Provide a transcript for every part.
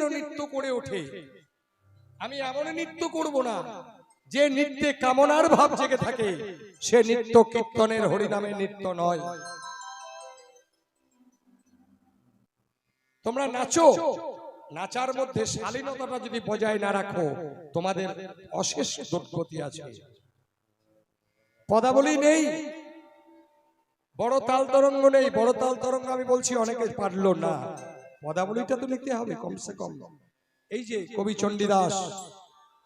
যেন নৃত্য করে ওঠে। আমি এমন নৃত্য করব না যে নৃত্যে কামনার ভাব জেগে থাকে, সে নৃত্য কীর্তনের হরিনামের নৃত্য নয়। তোমরা নাচো, নাচার মধ্যে শালীনতাটা যদি বজায় না রাখো, তোমাদের অশেষ দুর্গতি আছে। পদাবলী নেই, বড় তাল তরঙ্গ নেই। বড় তাল তরঙ্গ আমি বলছি অনেকে পারলো না, পদাবলীটা তো নিতে হবে কমসে কম। এই যে কবি চণ্ডীদাস,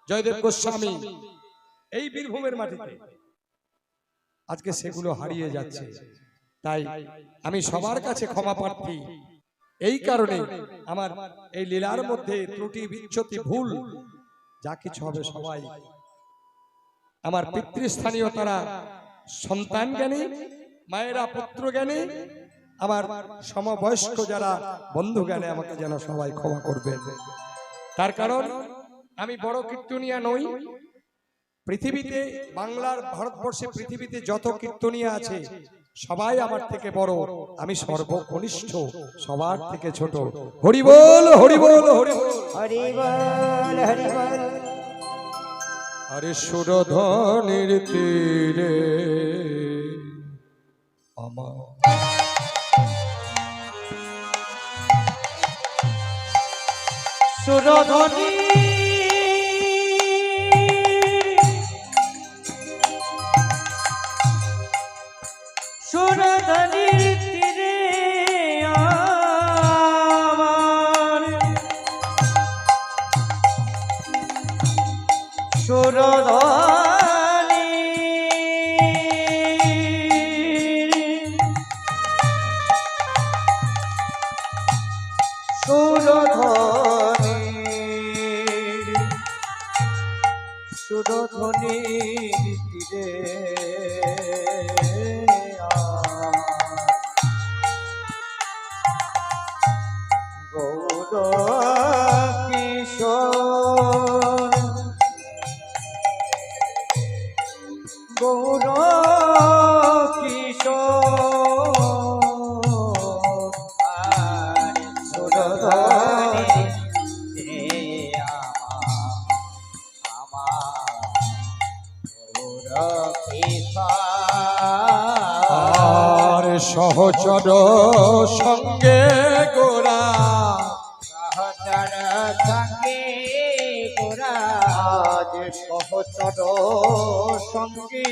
জয়দেব গোস্বামী, এই বীরভূমের মাটিতে আজকে সেগুলো হারিয়ে যাচ্ছে। তাই আমি সবার কাছে ক্ষমা প্রার্থী। এই কারণে আমার এই লীলার মধ্যে ত্রুটি বিচ্যুতি ভুল যা কিছু হবে, সবাই আমার পিতৃস্থানীয়, তারা সন্তান জ্ঞানী, মায়েরা পুত্র জ্ঞানী, আমার সমবয়স্ক যারা বন্ধু জ্ঞানী, আমাকে যেন সবাই ক্ষমা করবে। তার কারণ আমি বড় কীর্তনিয়া নই। পৃথিবীতে, বাংলার, ভারতবর্ষে, পৃথিবীতে যত কীর্তনিয়া আছে সবাই আমার থেকে বড়, আমি সর্বকনিষ্ঠ, সবার থেকে ছোট। হরি বল, হরি বল, হরি বল, হরি বল, হরি বল। আরে সুরধনির তীরে আমার সুরধনি সুরধনির তীরে আমার সুরধনি সুরধনি সুরধনির তীরে গৌর কিশোর গৌর কিশোর আর সুরধনি আর সহচর সঙ্গে গোরা, সহচর সঙ্গে গোরা, আজ সহচর সঙ্গে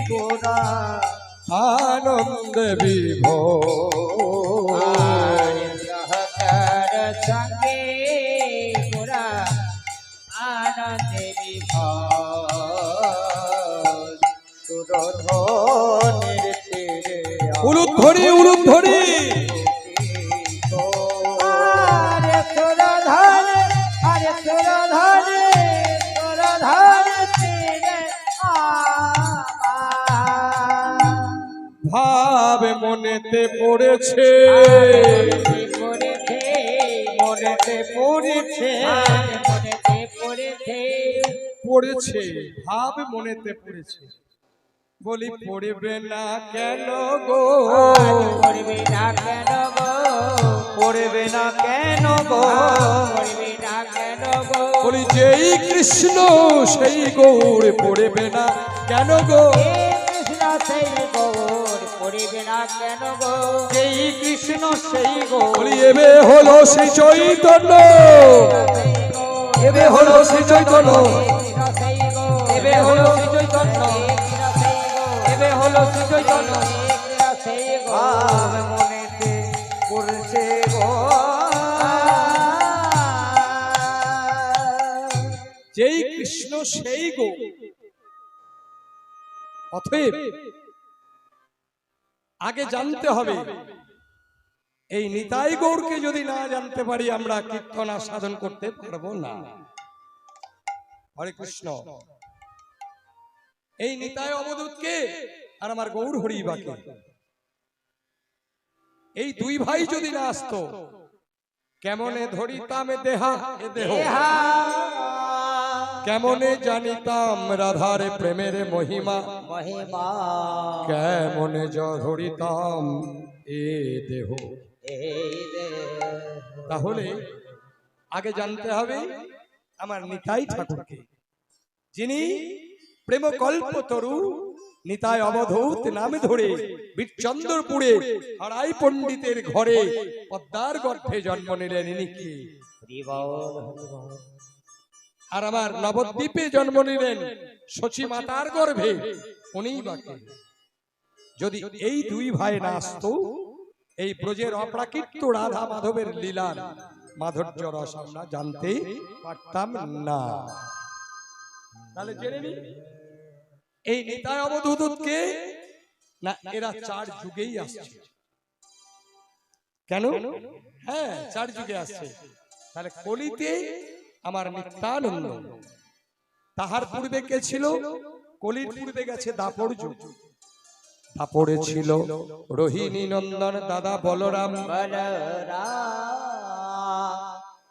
গোরা আনন্দে বিভোর। সহচর সঙ্গে গোরা আনন্দে বিভোর। সুরধনির তীরে উলুধ্বনি, উলুধ্বনি, আরে সুরধনি, আরে সুরধনি, সুরধনি তীরে ভাবে মনেতে পড়েছে, পড়েছে, মনেতে পড়েছে, মনেতে পড়েছে, পড়েছে, ভাব মনেতে পড়েছে। বলি পড়বে না কেন গো, পড়বে না কেন গো, পড়বে না কেন গো, পড়বে না কেন গো। বলি যেই কৃষ্ণ সেই গৌর, পড়বে না কেন গো, কৃষ্ণ সেই গৌর, পড়বে না কেন গো। যেই কৃষ্ণ সেই গৌর, বলি এবে হলো সেই চৈতন্য, এবে হলো সেই চৈতন্য, এবে হলো শ্রী চৈতন্য, এবে হলো শ্রী চৈতন্য। ভাব মনেতে পড়ছে গো, যেই কৃষ্ণ সেই গৌর। অতএব আগে জানতে হবে, এই নিতাই গৌরকে যদি না জানতে পারি আমরা কীর্তন সাধন করতে পারবো না। হরে কৃষ্ণ। এই নিতাই অবধূতকে আর আমার গৌর হরিবাকে, এই দুই ভাই যদি না আসতো, কেমনে ধরিতাম দেহা এ দেহ, কেমনে জানিতাম রাধার প্রেমের মহিমা, মহিমা কেমনে ধরিতাম এ দেহ। এই দেহ। তাহলে আগে জানতে হবে আমার নিতাই ঠাকুরকে, যিনি প্রেম কল্পতরু নিতাই অবধূত নামে ধরে বীরচন্দ্রপুরে হারাই পণ্ডিতের ঘরে পদ্মার গর্ভে জন্ম নিলেন। ইনি কি? আর আমার নবদ্বীপে জন্ম নিলেন শচী মাতার গর্ভে, উনিই বাকি। যদি এই দুই ভাই না আসতো, এই ব্রজের অপ্রাকৃত রাধা মাধবের লীলার মাধুর্য রস আমরা জানতে পারতাম না। তাহলে জেনে নি এই নিতাই অবধূতকে না, এরা 4 যুগেই আসছে। কেন? হ্যাঁ, 4 যুগে আসছে। তাহলে কলিতে আমার নিত্যানন্দ, তাহার পূর্বে কে ছিল? কলির পূর্বে গেছে দাপর যুগ, দাপরে ছিল রোহিণী নন্দন দাদা বলরাম।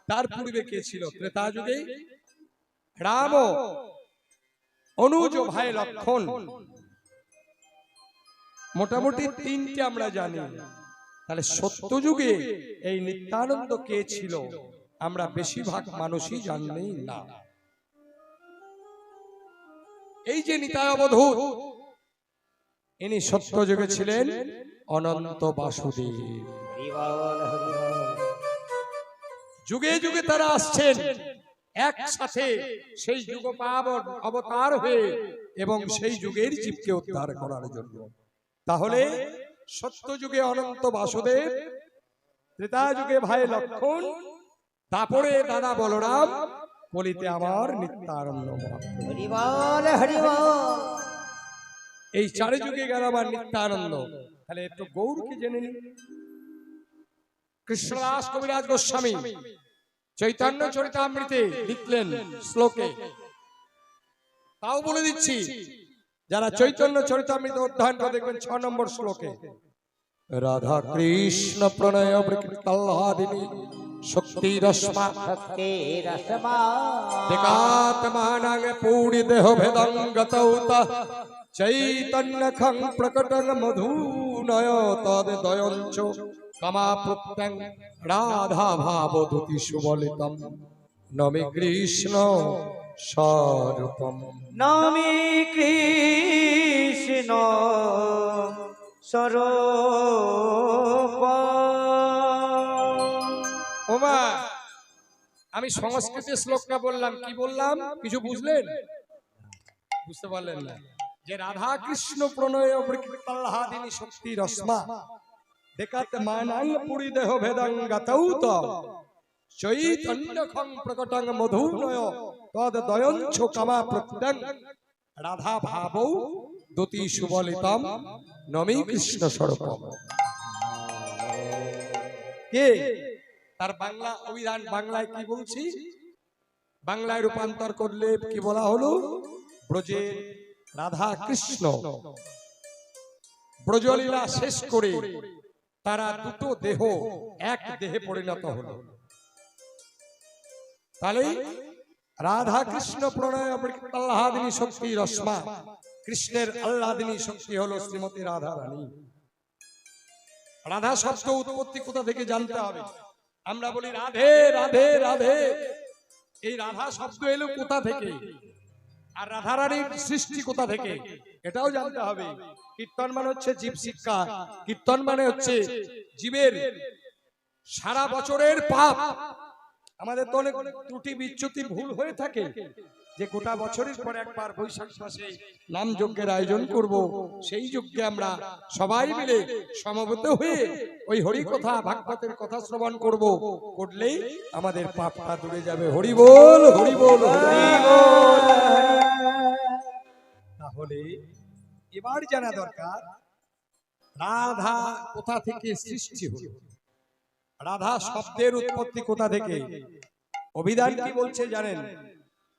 তার পূর্বে কে ছিল? ত্রেতা যুগে রাম অনুজ ভাই লক্ষণ। মোটামুটি 3টে আমরা জানি। তাহলে সত্য যুগে এই নিত্যানন্দ কে ছিল আমরা বেশিরভাগ মানুষই জানি না। এই যে নিতাই অবধূত, ইনি সত্য যুগে ছিলেন অনন্ত বাসুদেব। যুগে যুগে তারা আসছেন একসাথে সেই যুগ পাবন অবতার হয়ে এবং সেই যুগের জীবকে উদ্ধার করার জন্য। তাহলে সত্য যুগে অনন্ত বাসুদেব, ত্রেতা যুগে ভাই লক্ষণ, তারপরে দাদা বলরাম, কলিতে আমার নিত্যানন্দ মহাপ্রভু। এই 4 যুগে গেল আমার নিত্যানন্দ। তাহলে একটু গৌরকে জেনে নিন। কৃষ্ণদাস কবিরাজ গোস্বামী চৈতন্য চরিতামৃতে লিখলেন শ্লোকে, তাও বলে দিচ্ছি, যারা চৈতন্য চরিতামৃত অধ্যয়ন করে দেখবেন 6 নম্বর শ্লোকে, রাধা কৃষ্ণ প্রণয় প্রকৃতাহ্লাদিনী শক্তি রশ্মা দেকাত্মানাং পূরি দেহ ভেদং গতৌতা চৈতন্যখং প্রকটং মধুনয় তদ দয়ঞ্চ কামাপ্রত্যং রাধা ভাবদূতি সুবলিতম নমে কৃষ্ণ স্বরূপম। নমে কৃষ্ণ স্বরূপম। ওমা, আমি সংস্কৃতে শ্লোকটা বললাম, কি বললাম কিছু বুঝলেন? বুঝতে পারলেন না? যে রাধা কৃষ্ণ প্রণয় প্রকৃতাহ্লাদিনী শক্তি রশ্মা দেকাত্মানাং পুরী দেহ ভেদং গতৌত চৈতন্যখং প্রকটং মধুনয় তদ দয়ঞ্চ কামাপ্রত্যং রাধা ভাবৌ দুতি সুবলিতম নমে কৃষ্ণ স্বরূপম। কে? তার বাংলা অভিধান, বাংলায় কি বলছি, বাংলায় রূপান্তর করলে কি বলা হলো? ব্রজে রাধা কৃষ্ণ ব্রজলীলা শেষ করে তারা দুটো দেহ এক দেহে পরিণত হলো। তাহলে রাধা কৃষ্ণ প্রণয় আহ্লাদিনী শক্তি রশ্মা, কৃষ্ণের আহ্লাদিনী শক্তি হলো শ্রীমতী রাধা রানী। রাধা শব্দ উৎপত্তি কোথা থেকে জানতে হবে। আমরা বলি রাধে রাধে রাধে, এই রাধা শব্দ এলো কোথা থেকে, আর রাধা রানীর সৃষ্টি কোথা থেকে এটাও জানতে হবে। কীর্তন মানে হচ্ছে জীব শিক্ষা, কীর্তন মানে হচ্ছে জীবের সারা বছরের পাপ। আমাদের তো অনেক ত্রুটি বিচ্যুতি ভুল হয়ে থাকে, যে গোটা বছরের পর একবার বৈশাখ মাসে নাম যজ্ঞের আয়োজন করব, সেই যজ্ঞে আমরা সবাই মিলে সমবেত হয়ে ওই হরি কথা ভাগবতের কথা শ্রবণ করব, করলেই আমাদের পাপটা দূরে যাবে। হরি বল হরি বল হরি বল। তাহলে এবার জানা দরকার রাধা কোথা থেকে সৃষ্টি হলো, রাধা শব্দের উৎপত্তি কোথা থেকে। অভিধান কি বলছে জানেন?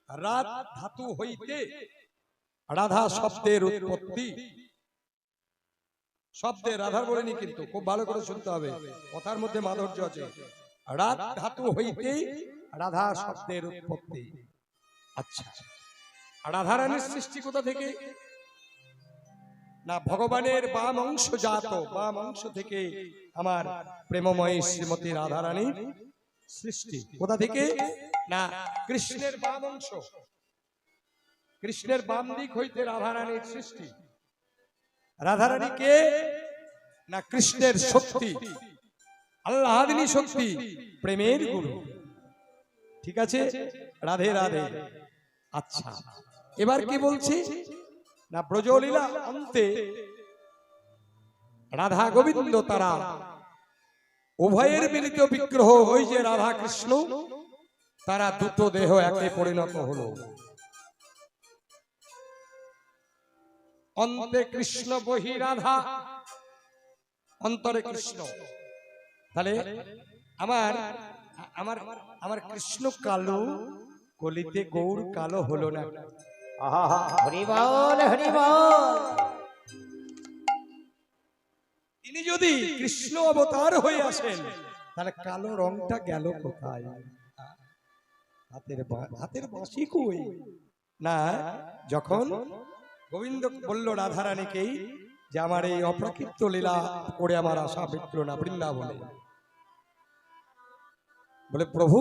রাত ধাতু হইতে রাধা শব্দের উৎপত্তি। শব্দে রাধার বলেনি কিন্তু, খুব ভালো করে শুনতে হবে, কথার মধ্যে মাধুর্য আছে। রাত ধাতু হইতে রাধা শব্দের উৎপত্তি। আচ্ছা, রাধা রানীর সৃষ্টি কোথা থেকে? না, ভগবানের বাম অংশ জাত, বাম অংশ থেকে আমার প্রেমময়ী শ্রীমতী রাধা রানীর সৃষ্টি কোথা থেকে? না কৃষ্ণের বাম অংশ, কৃষ্ণের বাম দিক হইতে রাধারানীর সৃষ্টি। রাধারানী কে? না কৃষ্ণের শক্তি, আল্লাহাদিনী শক্তি, প্রেমের গুরু। ঠিক আছে, রাধে রাধে। আচ্ছা, এবার কি বলছি? না ব্রজলীলা অন্তে রাধা গোবিন্দ তারা উভয়ের মিলিত বিগ্রহ, ওই যে রাধা কৃষ্ণ, তারা দুটো দেহ একে পরিণত হলো। অন্তে কৃষ্ণ বহি রাধা, অন্তরে কৃষ্ণ। তাহলে আমার আমার আমার কৃষ্ণ কালো, কলিতে গৌর কালো হলো না। হরি বল হরি বল। তিনি যদি কৃষ্ণ অবতার হয়ে আসেন, তাহলে কালো রংটা গেল কোথায়? হাতের বাঁশি কই? না, যখন গোবিন্দ বলল রাধারানীকেই যে আমার এই অপ্রাকৃত লীলা করে আমার আশা মিটল না বৃন্দাবনে, বলে প্রভু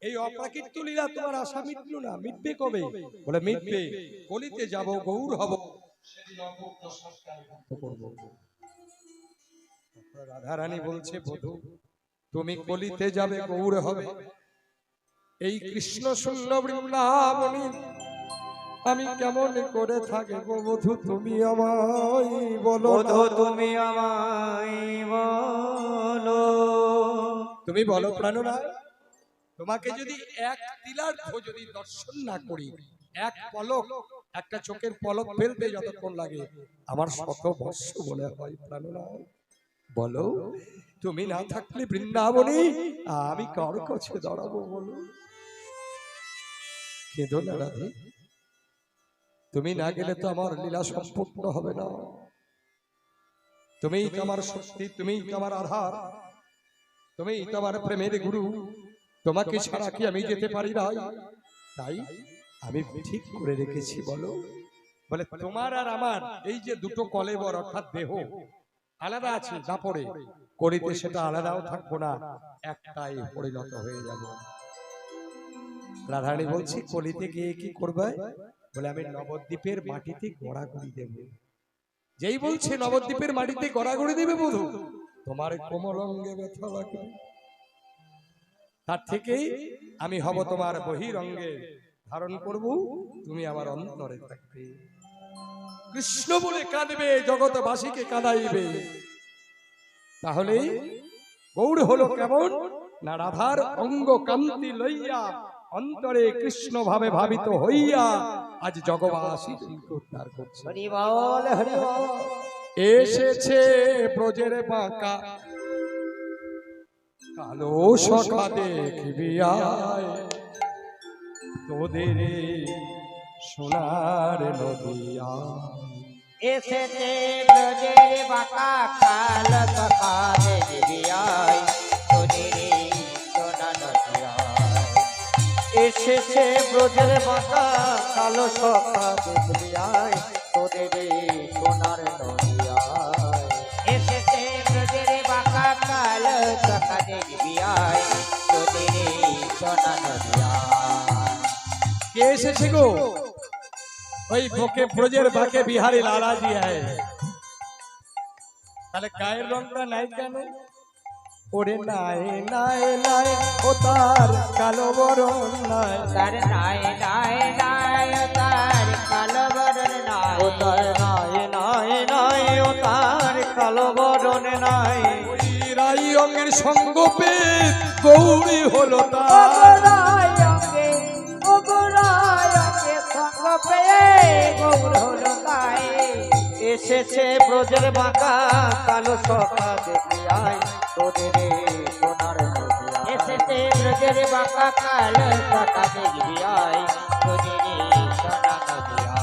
এই অপ্রাকৃত লীলা তোমার আশা মিটল না, মিটবে কবে? বলে মিটবে, কলিতে যাব, গৌর হব, রাধারানী বলছে বধূ তুমি কলিতে যাবে, গৌর হবে, এই কৃষ্ণ শূন্য বৃন্দাবনী আমি কেমন করে থাকবো বধূ, তুমি আমায় বলো, তুমি আমায় বলো। তুমি বলো প্রাণনাথ, তোমাকে যদি এক তিলার্ধ যদি দর্শন না করি, এক পলক, একটা চোখের পলক ফেলতে যতক্ষণ লাগে আমার শত বর্ষ মনে হয়। প্রাণনাথ বলো, তুমি না থাকলে বৃন্দাবনে আমি কার কাছে দাঁড়াবো বলো? কেঁদো না রাধে, তুমি না গেলে তো আমার লীলা সম্পূর্ণ হবে না। তুমিই তো আমার শক্তি, তুমিই তো আমার আধার, তুমিই তো আমার প্রেমের গুরু, তোমাকে ছাড়া কি আমি যেতে পারি না? তাই আমি ঠিক করে রেখেছি বলো। বলে তোমার আর আমার এই যে দুটো কলেবর অর্থাৎ দেহ আলাদা আছে, না পড়ে করিতে সেটা আলাদাও থাকবো না, একটাই পরিণত হয়ে যাব। রাধারানী বলছি কলিতে গিয়ে কি করবে? বলে আমি নবদ্বীপের মাটিতে গড়াগড়ি দেব। যেই বলছে নবদ্বীপের মাটিতে গড়াগড়ি দেবে বধূ, তোমার কোমল অঙ্গে ব্যথা লাগবে, তার থেকেই আমি হব তোমার বহিরঙ্গে ধারণ করব, তুমি আমার অন্তরে থাকবে। কৃষ্ণ বলে কাঁদবে, জগৎবাসীকে কাঁদাইবে। তাহলে গৌর হলো কেমন? না রাধার অঙ্গ কান্তি লইয়া অন্তরে কৃষ্ণ ভাবে ভাবিত হইয়া আজ জগবাসী উদ্ধার করছে। হরি বল হরি বল। এসেছে ব্রজের বাঁকা কালো সখা দেখবি আয়, তোদের সোনার নদিয়া। এসেছে ব্রজের বাঁকা কালো সখা দেখবি আয়, তোদের সোনার নদিয়া। এসেছে ব্রজের বাঁকা কালো সখা দেখবি আয়, তোদের সোনার নদিয়া। এসেছে ব্রজের বাঁকা কালো সখা দেখবি আয়, তোদের সোনার নদিয়া। কে এসেছে গো? ওই বকে ব্রজের বাঁকে বিহারি লালাজি আয়। তাহলে গায়ের রংটা নাই কেন? ওরে নাই নাই নাই ও তার কালো বরণ নাই, তার নাই নাই নাই ও তার কালো বরণ নাই, ও তার নাই নাই নাই ও তার কালো বরণ নাই। ওই রাই রঙের সঙ্গ পেয়ে গৌরী হলো তার। রায় অঙ্গে ও রায় অঙ্গে সঙ্গ পেয়ে গৌর হলো তাই। এসেছে ব্রজের বাঁকা কালো সখা দেখি আয়, তোদের সোনার নদিয়া। এসেছে ব্রজের বাঁকা কালো সখা দেখবি আয়, তোদের সোনার নদিয়া।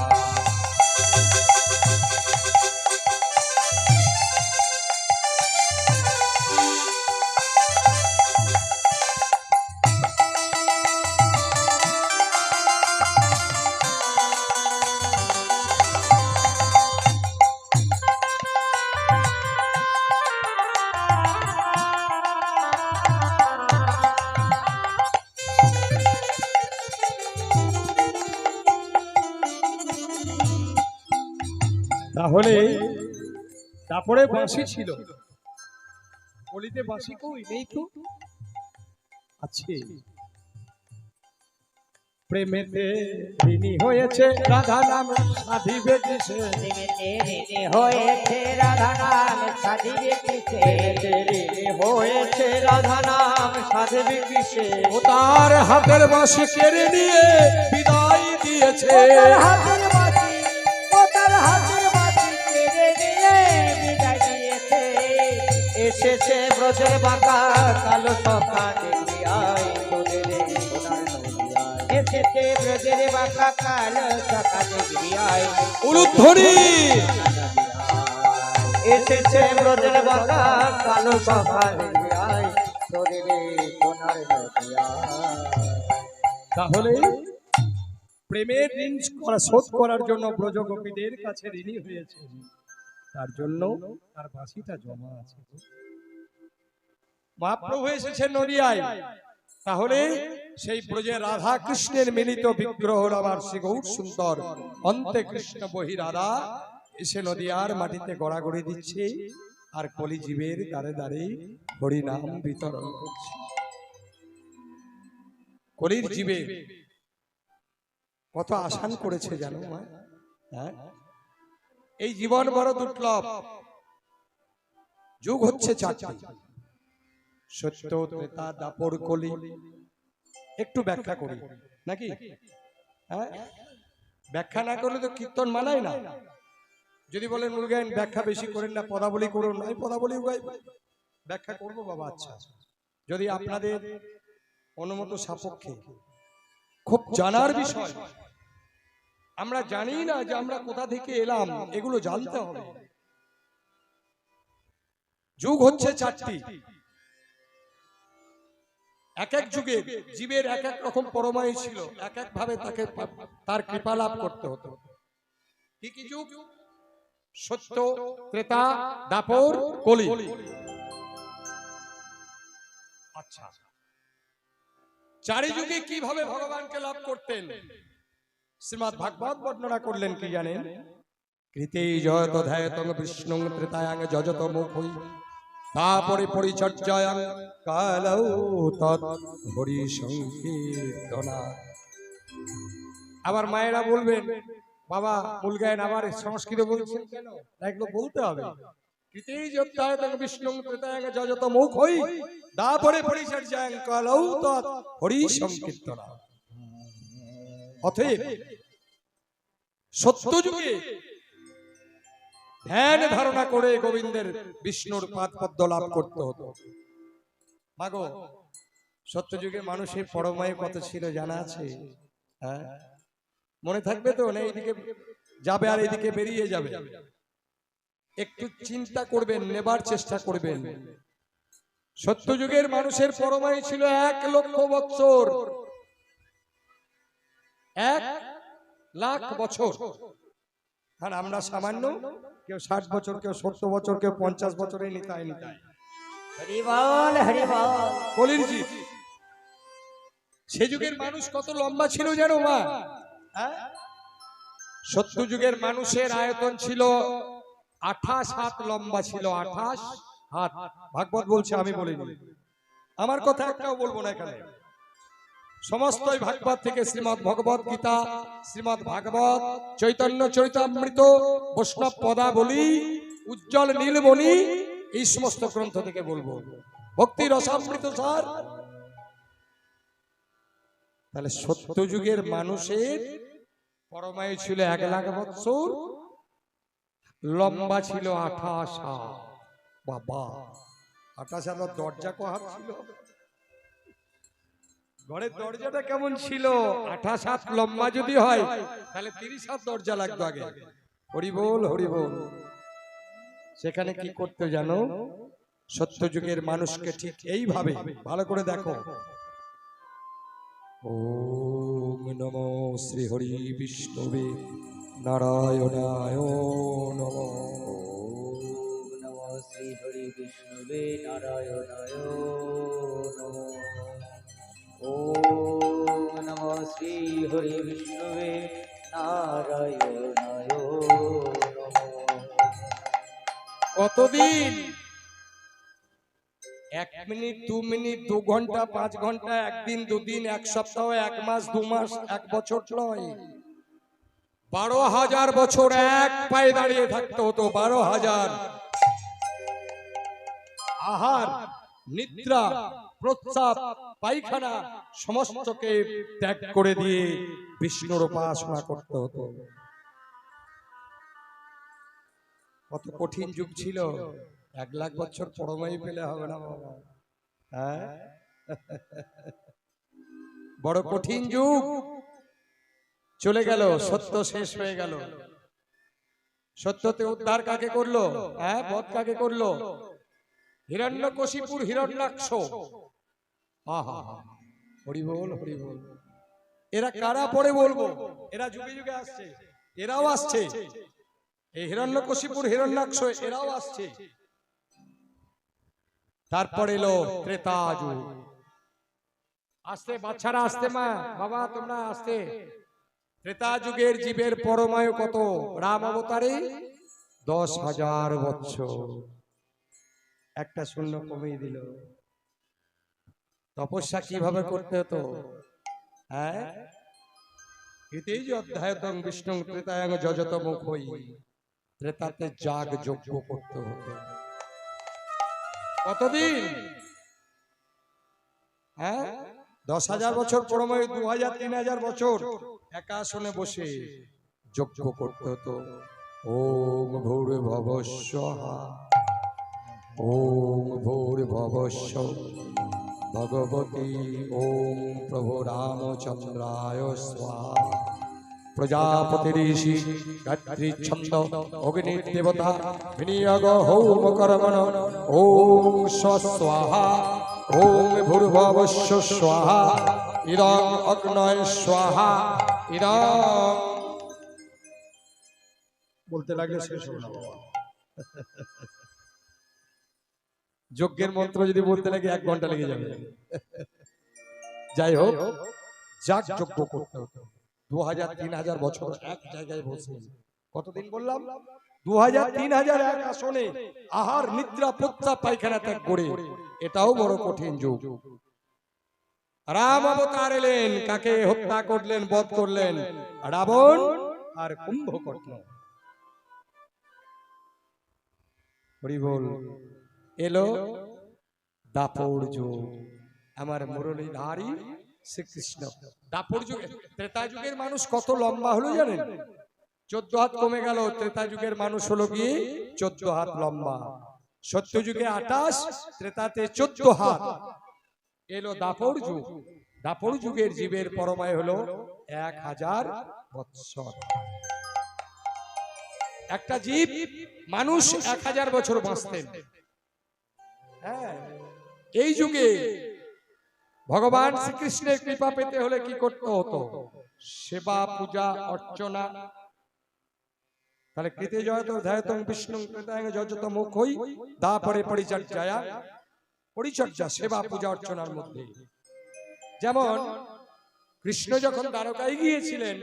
তাহলে তারপরে বাঁশি ছিল, কলিতে বাঁশি কই নেই তো আছে। প্রেমেতে ঋণী হয়েছে রাধা নাম সাধিবে কিসে, প্রেমেতে ঋণী হয়েছে রাধা নাম সাধিবে কিসে, প্রেমেতে ঋণী হয়েছে রাধা নাম সাধিবে কিসে। ও তার হাতের বাঁশি কেড়ে নিয়ে বিদায় দিয়েছে, ও তার হাতের বাঁশি, ও তার হাতের বাঁশি কেড়ে নিয়ে বিদায় দিয়েছে। এসেছে ব্রজের বাঁকা কালো সখা দেখি আয় তোদের এই সোনার নদিয়ায়। এসেছে ব্রজের বাঁকা কালো সখা দেখি আয় উলুধ্বনি এসেছে ব্রজের বাঁকা কালো সখা দেখি আয় তোদের এই সোনার নদিয়ায়। তাহলে প্রেমের ঋণ শোধ করার জন্য ব্রজগোপীদের কাছে ঋণী হয়েছে, তার জন্য তার বাঁশিটা জমা আছে। মহাপ্রভু এসেছেন নদিয়ায়, তাহলে সেই ব্রজে রাধা কৃষ্ণের মিলিত বিগ্রহ আমার শ্রী গৌর সুন্দর অন্তে কৃষ্ণ বহি রাধা এসে নদিয়ার মাটিতে গড়াগড়ি দিচ্ছে, আর কলি জীবের দ্বারে দ্বারে হরিনাম বিতরণ করছে। কলির জীবে কত আসান করেছে জানো মা? হ্যাঁ, এই জীবন বড় দুর্লভ, যুগ হচ্ছে চারটি, সত্য ত্রেতা দাপর কলি। একটু ব্যাখ্যা করি নাকি? হ্যাঁ, ব্যাখ্যা না করলে তো কীর্তন মানায় না। যদি বলেন মুরগাইন ব্যাখ্যা বেশি করেন না, পদাবলী করুন, আমি পদাবলী গাই, ব্যাখ্যা করবো বাবা। আচ্ছা, যদি আপনাদের অনুমত সাপেক্ষে খুব জানার বিষয়, আমরা জানি না যে আমরা কোথা থেকে এলাম, এগুলো জানতে হবে। যুগ হচ্ছে চারটি, এক এক যুগে জীবের এক এক রকম পরমায়ু ছিল, এক এক ভাবে তাকে তার কৃপা লাভ করতে হতো। কি কি যুগ? সত্য, ত্রেতা, দাপর, কলি। আচ্ছা, চারি যুগে কিভাবে ভগবানকে লাভ করতেন শ্রীমদ্ ভাগবত বর্ণনা করলেন কি জানেন? কৃতে জয়ত ধ্যায়তং বিষ্ণুং ত্রেতায়াং যজত মুখৈ তাপরে পরিচর্যায়াং কালৌ তৎ হরি সংকীর্তনা। আবার মায়েরা বলবেন, বাবা মূল গায়েন আবার সংস্কৃত বলছেন কেন? এগুলো বলতে হবে। কৃতে জয়তং বিষ্ণুং ত্রেতায়াং যজত মুখৈ তাপরে পরিচর্যায়াং কালৌ তৎ হরি সংকীর্তনা। অতএব সত্য যুগে ধ্যান ধারণা করে গোবিন্দের বিষ্ণুর পাদ পদ্ম লাভ করতে হতো। মাগো, সত্য যুগে মানুষের পরমায়ু কত ছিল জানা আছে? হ্যাঁ, মনে থাকবে তো? না এইদিকে যাবে আর এইদিকে বেরিয়ে যাবে? একটু চিন্তা করবেন, নেবার চেষ্টা করবেন। সত্য যুগের মানুষের পরমায়ু ছিল 1,00,000 বছর, 1,00,000 বছর। আর আমরা সামান্য, কেউ 60 বছর, কেউ 70 বছর, কেউ 50 বছরে নিতাই নিতাই। হরি বল, হরি বল। কলির জীব। সে যুগের মানুষ কত লম্বা ছিল জানো মা? সত্য যুগের মানুষের আয়তন ছিল 28 হাত লম্বা ছিল, 28 হাত। ভাগবত বলছে, আমি বলিনি। আমার কথা একটাও বলবো না এখানে। সমস্তই ভাগবত থেকে, শ্রীমদ্ ভগবত গীতা, শ্রীমদ্ ভাগবত, চৈতন্য চরিতামৃত, বৈষ্ণব পদাবলী, উজ্জ্বল নীলমণি, এই সমস্ত গ্রন্থ থেকে বলবো। ভক্তি রসামৃত সার। তাহলে সত্য যুগের মানুষের পরমায়ু ছিল 1,00,000 বছর, লম্বা ছিল 28 হাত। বাবা, 28 হাত দরজা কো হাত ছিল? ঘরের দরজাটা কেমন ছিল? 28 হাত লম্বা যদি হয় তাহলে 30 হাত দরজা লাগতো আগে। হরি বল, হরি বল। সেখানে কি করতে জানো? সত্য যুগের মানুষকে ঠিক এইভাবে, ভালো করে দেখো। ওম নমো শ্রী হরি বিষ্ণুবে নারায়ণায় নমঃ। ওম নমো শ্রী হরি বিষ্ণুবে নারায়ণায় নমঃ। ওম নমো শ্রী হরি বিষ্ণুবে নারায়ণায় নমঃ। কতদিন? 1 মিনিট, 2 মিনিট, 2 ঘন্টা, 5 ঘন্টা, একদিন, দুদিন, 1 সপ্তাহ, 1 মাস, 2 মাস, 1 বছর নয়, 12,000 বছর এক পায়ে দাঁড়িয়ে থাকতে হতো। 12,000। আহার, নিদ্রা, প্রস্রাব, পায়খানা সমস্তকে ত্যাগ করে দিয়ে বিষ্ণুর উপাসনা করতে হতো। কত কঠিন যুগ ছিল। 1 লাখ বছর পরমাই পেলে হবে না বাবা। হ্যাঁ, বড় কঠিন যুগ চলে গেল, সত্য শেষ হয়ে গেল। সত্যতে উদ্ধার কাকে করলো? হ্যাঁ, বধ কাকে করলো? হিরণ্যকশিপুর, হিরণ্যাক্ষ। আহা, হরি বল, হরি বল। এরা কারা পরে বলবো, এরা যুগে যুগে আসছে, এরাও আসছে। এই হিরণ্যকশিপুর, হিরণ্যাক্ষ এরাও আসছে। তারপরে এলো ত্রেতা যুগ। আসতে বাচ্চারা, আসতে মা বাবা তোমরা আসতে। ত্রেতা যুগের জীবের পরমায়ু কত? রাম অবতারে 10,000 বছর। একটা শূন্য কমিয়ে দিল। তপস্যা কিভাবে করতে হতো? হ্যাঁ, এতেই যে অধ্যায়তং বিষ্ণু ত্রেতায়ং যজত মুখই, ত্রেতাতে যাগ যজ্ঞ করতে হতো। কতদিন? হ্যাঁ, 10,000 বছর পরমায়ু, 2,000, 3,000 বছর একা আসনে বসে যজ্ঞ করতে হতো। ওম ভূর্ভুবঃ স্বঃ, ওম ভূর্ভুবঃ স্বঃ ভগবতী ওম প্রভু রামচন্দ্রায় স্বাহা। প্রজাপতি ঋষি গায়ত্রী ছন্দ অগ্নি দেবতা বিনিয়োগ হোম কর্মণ ওম স্বাহা। ওম ভূর্ভুবঃ স্বাহা ইদং অগ্নয় স্বাহা ইদং। বলতে লাগলে শেষ হবে না বাবা। যজ্ঞের মন্ত্র যদি বলতে লাগে 1 ঘন্টা লেগে যাবে। যাই হোক, যাগ যজ্ঞ করতে হতো। 2,000, 3,000 বছর এক জায়গায় বসে। কতদিন বললাম? 2,000, 3,000 এক আসনে আহার, নিদ্রা, প্রস্রাব, পায়খানা ত্যাগ করে। এটাও বড় কঠিন যুগ। রাম অবতার এলেন, কাকে হত্যা করলেন, বধ করলেন? রাবণ আর কুম্ভকর্ণ। হরি বল। এলো দাপর যুগ। আমার মুরলীধারী শ্রীকৃষ্ণ। দাপর যুগে, ত্রেতা যুগের মানুষ কত লম্বা হলো জানেন? 14 হাত কমে গেল। ত্রেতা যুগের মানুষ হলো গিয়ে 14 হাত লম্বা। সত্য যুগে 28, ত্রেতাতে 14 হাত। এলো দাপর যুগ। দাপর যুগের জীবের পরমায়ু হলো 1,000 বৎসর। একটা জীব, মানুষ 1,000 বছর বাঁচতেন। হ্যাঁ, এই যুগে ভগবান শ্রীকৃষ্ণের কৃপা পেতে হলে কি করতে হতো? সেবা, পূজা, অর্চনা। তাহলে কৃতে জয়ত ধ্যায়তং বিষ্ণু ত্রেতায়ং যজত মুখই দাপরে পরিচর্যায়া। পরিচর্যা, সেবা, পূজা, অর্চনার মধ্যে। যেমন কৃষ্ণ যখন দ্বারকায় গিয়েছিলেন,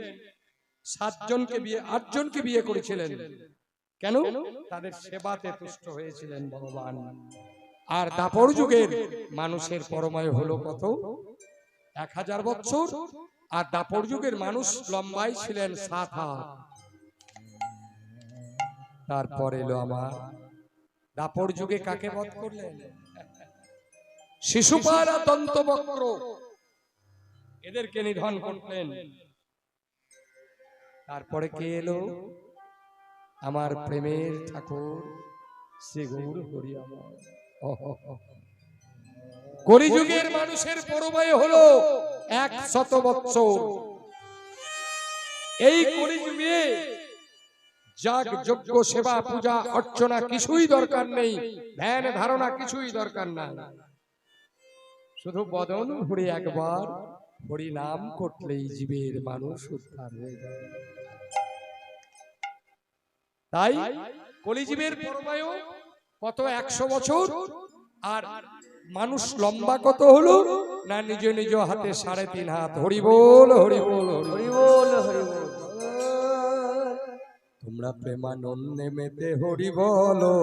7 জনকে বিয়ে, 8 জনকে বিয়ে করেছিলেন। কেন? তাদের সেবাতে তুষ্ট হয়েছিলেন ভগবান। আর দাপর যুগের মানুষের পরমায়ু হলো কত? 1,000 বছর। আর দাপর যুগের মানুষ লম্বাই ছিলেন 7 হাত। তারপর এলো আমার দাপর যুগে কাকে বধ করলেন? শিশুপাল আর দন্তবক্র, এদেরকে নিধন করলেন। তারপরে কে এলো? আমার প্রেমের ঠাকুর শ্রী গৌর হরি আমার। কলিযুগের মানুষের পরমায়ু হলো 100 বৎসর। এই কলিযুগে যাগ যজ্ঞ, সেবা, পূজা, অর্চনা কিছুই দরকার নেই। ধ্যান ধারণা কিছুই দরকার না। শুধু বদন ভরে একবার হরি নাম করলেই জীবের মানুষ উদ্ধার হয়ে যায়। তাই কলিজীবের পরমায়ু কত? 100 বছর। আর মানুষ লম্বা কত হলো না? নিজ নিজ হাতে 3.5 হাত। হরি বল, হরি বল, হরি বল, হরি বল। তোমরা প্রেমানন্দে মেতে হরি বলো,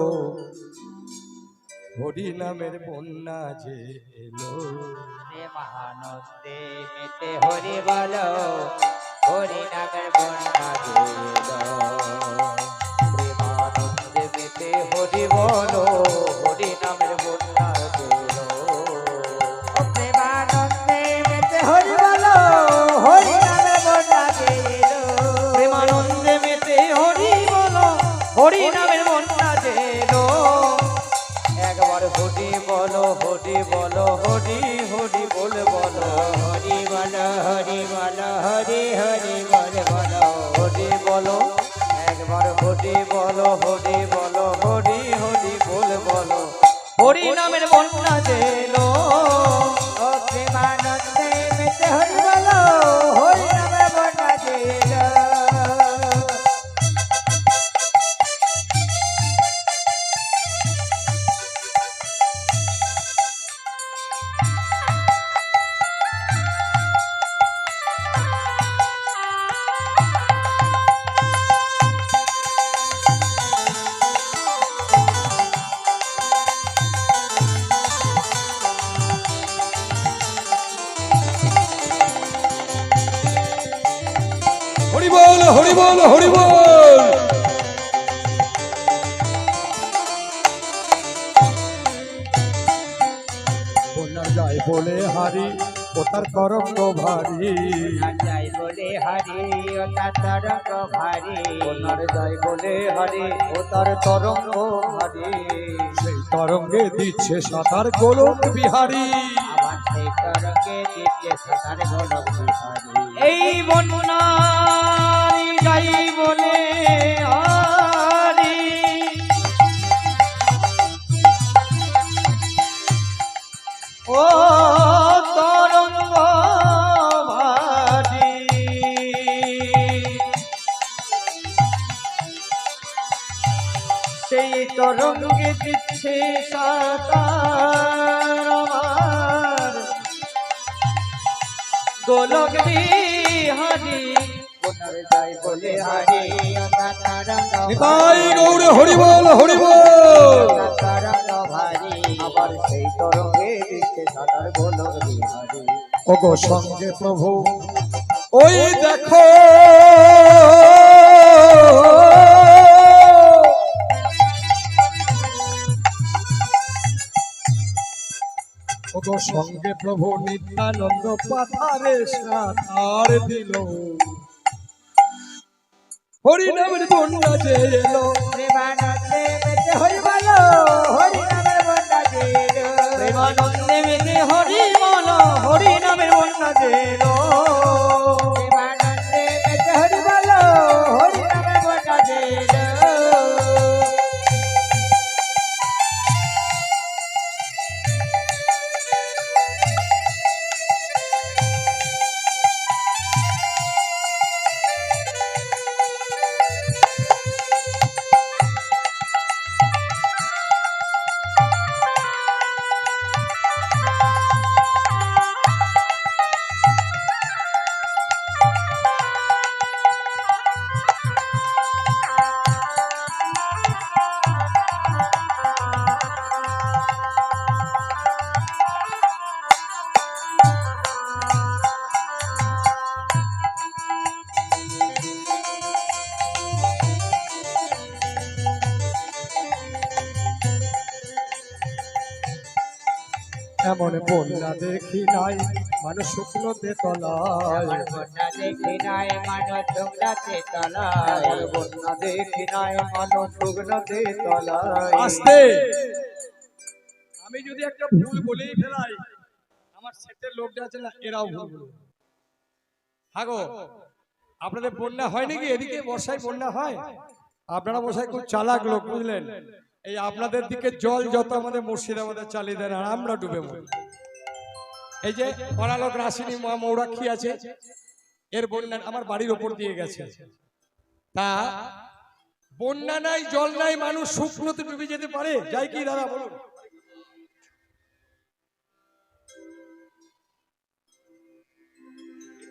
হরি নামের বন্যা যে এলো। প্রেমানন্দে মেতে হরি বলো, হরি নামের বন্যা গেলো। প্রেমানন্দে মেতে হরি বলো, হরি নামের বন্যা গেলো। প্রেমানন্দে মেতে হরি বলো, হরি নামের বন্যা গেলো। প্রেমানন্দে মেতে হরি বলো, হরি নামের বন্যা গেলো। একবার হরি বলো, হরি বলো, হরি হরি বল বলো, হরি বলো, হরি বলো, হরি হরি বল বলো, হরি বলো। একবার হরি বলো, হরি বলো, হরি হরি বল বলো, হরি নামের বন্যা যেলো। ও প্রেমানন্দে মেতে হরি বলো, হরি নামের বন্যা যেলো। হরি বল, হরি বল, হরি বল। বন্যার যায় বলে হারি, ও তার তরঙ্গ ভারী। যাই বলে হারি, ও তার তরঙ্গ ভারী। ওনার যাই বলে হারি, ও তার তরঙ্গ হারি। সেই তরঙ্গে দিচ্ছে সাঁতার গোলক বিহারী। আবার সেই তরঙ্গে দিচ্ছে সাঁতার গোলক বিহারী। এই বন্যার যাই বলে হারি, ও তরঙ্গ ভারী। সেই তরঙ্গে দিচ্ছে সাঁতার আমার গোলক বিহারী। ওনার যাই বলে হারি, ও তার তরঙ্গ নিতাই গৌরে হরি বল, হরি বল। তরঙ্গ ভারী। আবার সেই তরঙ্গে দিচ্ছে সাঁতার গোলক বিহারি। ওগো সঙ্গে প্রভু ওই দেখো, ওগো সঙ্গে প্রভু নিত্যানন্দ পাথারে সাঁতার দিল। হরি নামের বন্যা যে এলো। প্রেমানন্দে মেতে হরি বলো, হরি নামের বন্যা যেলো। প্রেমানন্দে মেতে হরি বলো, হরি নামের বন্যা যেলো। প্রেমানন্দে মেতে হরি বলো, হরি নামের বন্যা যেলো। এমন বন্যা দেখি নাই মানুষ শুকনোতে তলায়। আমার বন্যা দেখি নাই মানুষ ডোংরাতে তলায়। আমার বন্যা দেখি নাই মানুষ শুকনোতে তলায়। আস্তে, আমি যদি একটা ভুল বলেই ফেলাই, আমার সেটের লোকটা আছে না, এরাও ভুল বলবে। হাগো, আপনাদের বন্যা হয় নাকি? এদিকে বর্ষায় বন্যা হয়? আপনারা বর্ষায় খুব চালাক লোক, বুঝলেন? এই আপনাদের দিকে জল যত আমাদের মুর্শিদাবাদে চালিয়ে দেন, আর আমরা ডুবে মরি। এই যে পরালোক রাশিনী মৌরাক্ষী আছে, এর বন্যা আমার বাড়ির ওপর দিয়ে গেছে। তা বন্যা নাই, জল নাই, মানুষ শুকনোতে ডুবে যেতে পারে? যাই কি দাদা বলুন?